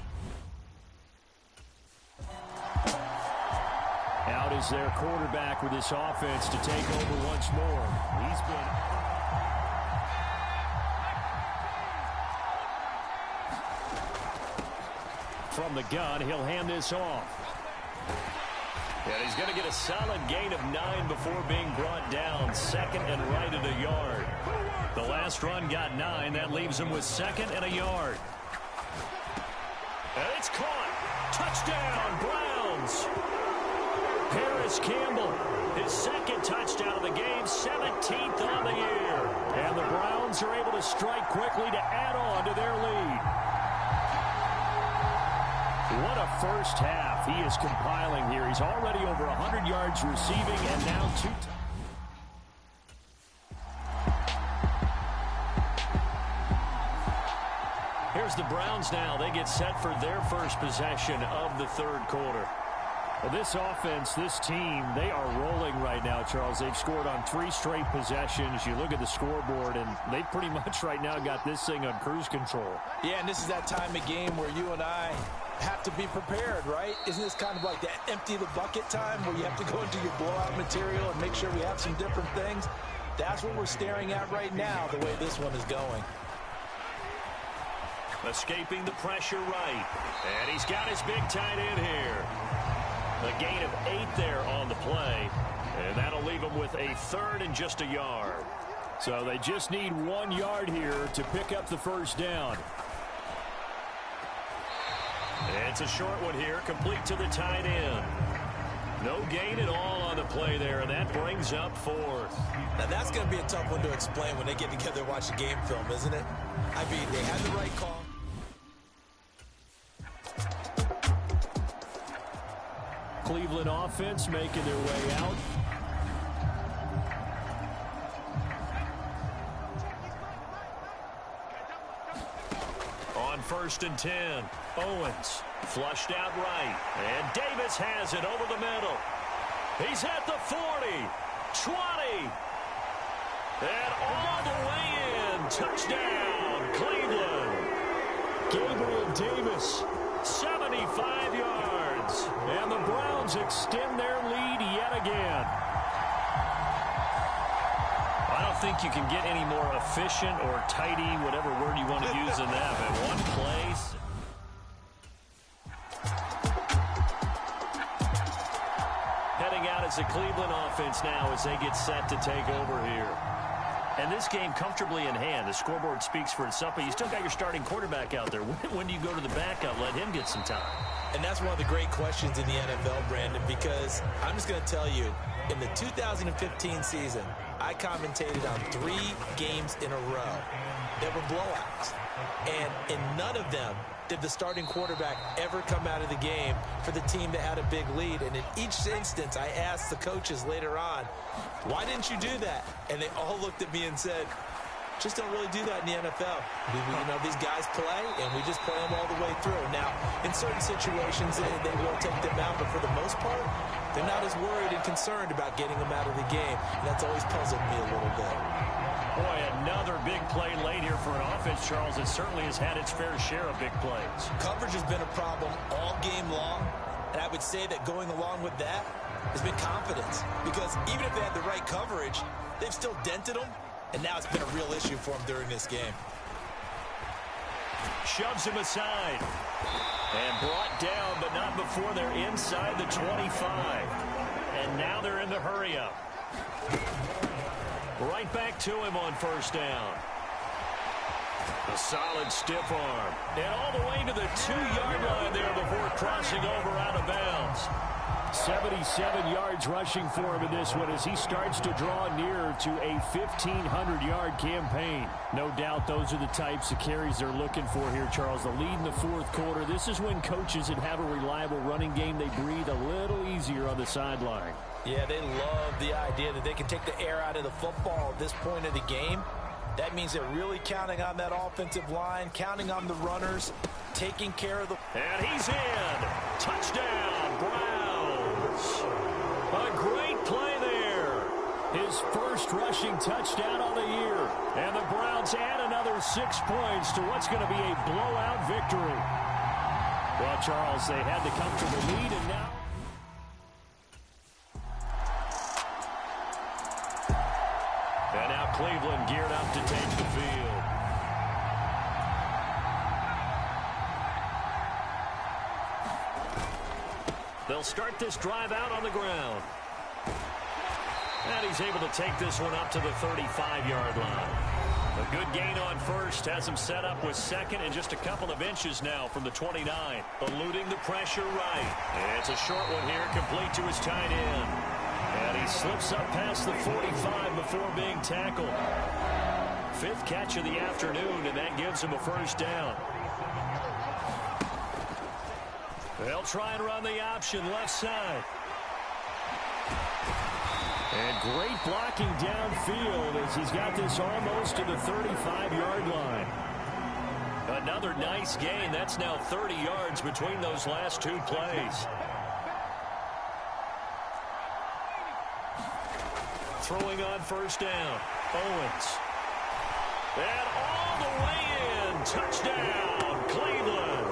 Out is their quarterback with this offense to take over once more. He's been... From the gun, he'll hand this off. And he's going to get a solid gain of 9 before being brought down. Second and right at a yard. The last run got 9. That leaves him with second and a yard. And it's caught. Touchdown, Browns. Paris Campbell, his second touchdown of the game, 17th on the year. And the Browns are able to strike quickly to add on to their lead. What a first half he is compiling here. He's already over 100 yards receiving and now 2. Here's the Browns now. They get set for their first possession of the third quarter. Well, this offense, this team, they are rolling right now, Charles. They've scored on 3 straight possessions. You look at the scoreboard, and they pretty much right now got this thing on cruise control. Yeah, and this is that time of game where you and I have to be prepared, right? Isn't this kind of like that empty the bucket time where you have to go into your blowout material and make sure we have some different things? That's what we're staring at right now, the way this one is going. Escaping the pressure right. And he's got his big tight end here. A gain of 8 there on the play. And that'll leave him with a third and just a yard. So they just need 1 yard here to pick up the first down. It's a short one here, complete to the tight end. No gain at all on the play there, and that brings up 4th. Now that's going to be a tough one to explain when they get together and watch the game film, isn't it? I mean, they had the right call. Cleveland offense making their way out. On 1st and 10, Owens flushed out right. And Davis has it over the middle. He's at the 40, 20, and all the way in. Touchdown, Cleveland. Gabriel Davis, 75 yards. And the Browns extend their lead yet again. I don't think you can get any more efficient or tidy, whatever word you want to use in that, but one place. Heading out has the Cleveland offense now as they get set to take over here. And this game comfortably in hand. The scoreboard speaks for itself, but you still got your starting quarterback out there. When do you go to the backup, let him get some time? And that's one of the great questions in the NFL, Brandon, because I'm just going to tell you, in the 2015 season, I commentated on 3 games in a row that were blowouts. And in none of them did the starting quarterback ever come out of the game for the team that had a big lead. And in each instance, I asked the coaches later on, why didn't you do that? And they all looked at me and said, just don't really do that in the NFL. You know, these guys play, and we just play them all the way through. Now, in certain situations, they will take them out, but for the most part, they're not as worried and concerned about getting them out of the game. And that's always puzzled me a little bit. Boy, another big play late here for an offense, Charles, that certainly has had its fair share of big plays. Coverage has been a problem all game long, and I would say that going along with that has been confidence. Because even if they had the right coverage, they've still dented them. And now it's been a real issue for him during this game. Shoves him aside. And brought down, but not before they're inside the 25. And now they're in the hurry-up. Right back to him on first down. A solid stiff arm. And all the way to the 2-yard line there before crossing over out of bounds. 77 yards rushing for him in this one as he starts to draw nearer to a 1,500-yard campaign. No doubt those are the types of carries they're looking for here, Charles. The lead in the fourth quarter. This is when coaches that have a reliable running game, they breathe a little easier on the sideline. Yeah, they love the idea that they can take the air out of the football at this point of the game. That means they're really counting on that offensive line, counting on the runners, taking care of the... And he's in. Touchdown, Browns. A great play there. His first rushing touchdown on the year. And the Browns add another 6 points to what's going to be a blowout victory. Well, Charles, they had the comfortable lead, and now... And now Cleveland geared up to take the field. They'll start this drive out on the ground. And he's able to take this one up to the 35-yard line. A good gain on first has him set up with second and just a couple of inches now from the 29. Eluding the pressure right. And it's a short one here, complete to his tight end. And he slips up past the 45 before being tackled. 5th catch of the afternoon, and that gives him a first down. They'll try and run the option left side. And great blocking downfield as he's got this almost to the 35-yard line. Another nice gain. That's now 30 yards between those last 2 plays. Throwing on first down. Owens. And all the way in. Touchdown, Cleveland.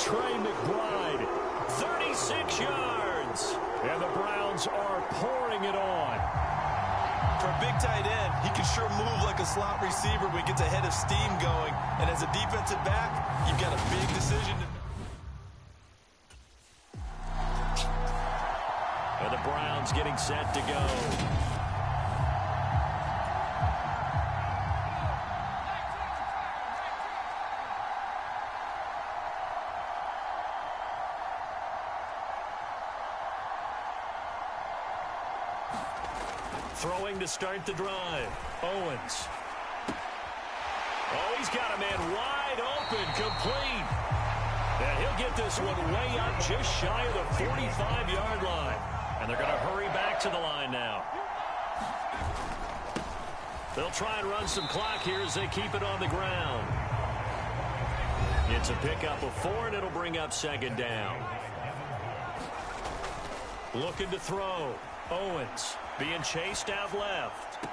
Trey McBride. 36 yards. And the Browns are pouring it on. For a big tight end, he can sure move like a slot receiver when he gets a head of steam going. And as a defensive back, you've got a big decision to... And the Browns getting set to go. Throwing to start the drive. Owens. Oh, he's got a man wide open, complete. And he'll get this one way up just shy of the 45-yard line. And they're going to hurry back to the line now. They'll try and run some clock here as they keep it on the ground. It's a pickup of 4, and it'll bring up second down. Looking to throw. Owens being chased out left.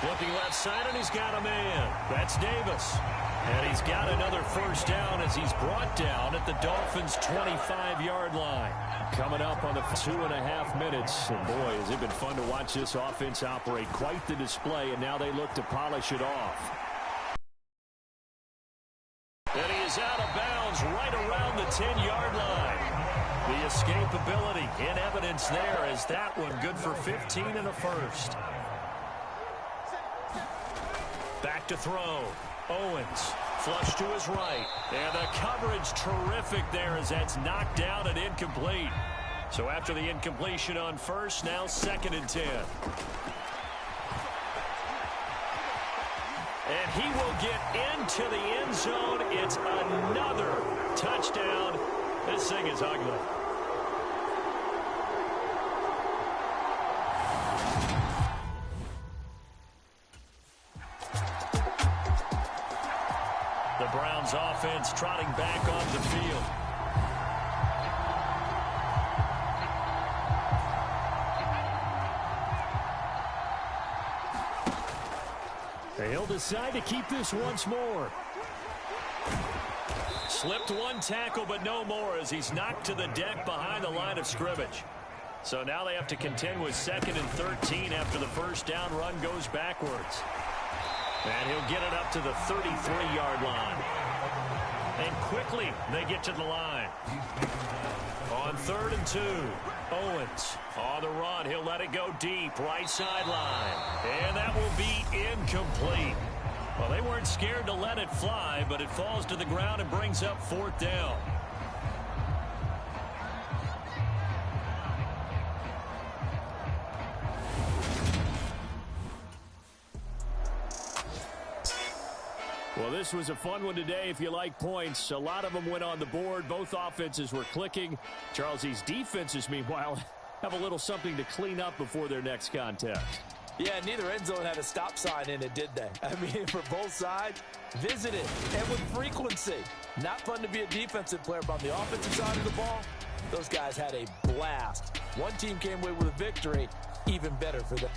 Looking left side, and he's got a man. That's Davis. And he's got another first down as he's brought down at the Dolphins' 25-yard line. Coming up on the 2.5 minutes. And boy, has it been fun to watch this offense operate. Quite the display, and now they look to polish it off. And he is out of bounds right around the 10-yard line. The escapability in evidence there as that one good for 15 in the first. Back to throw. Owens flush to his right. And the coverage terrific there as that's knocked down and incomplete. So after the incompletion on first, now 2nd and 10. And he will get into the end zone. It's another touchdown. This thing is ugly. The Browns offense trotting back on the field. They'll decide to keep this once more. Slipped one tackle, but no more as he's knocked to the deck behind the line of scrimmage. So now they have to contend with 2nd and 13 after the first down run goes backwards. And he'll get it up to the 33-yard line. And quickly they get to the line. On 3rd and 2, Owens on the run. He'll let it go deep, right sideline. And that will be incomplete. Well, they weren't scared to let it fly, but it falls to the ground and brings up 4th down. Well, this was a fun one today if you like points. A lot of them went on the board. Both offenses were clicking. Charles, these defenses, meanwhile, have a little something to clean up before their next contest. Yeah, neither end zone had a stop sign in it, did they? I mean, for both sides, visited and with frequency. Not fun to be a defensive player, but on the offensive side of the ball, those guys had a blast. One team came away with a victory, even better for them.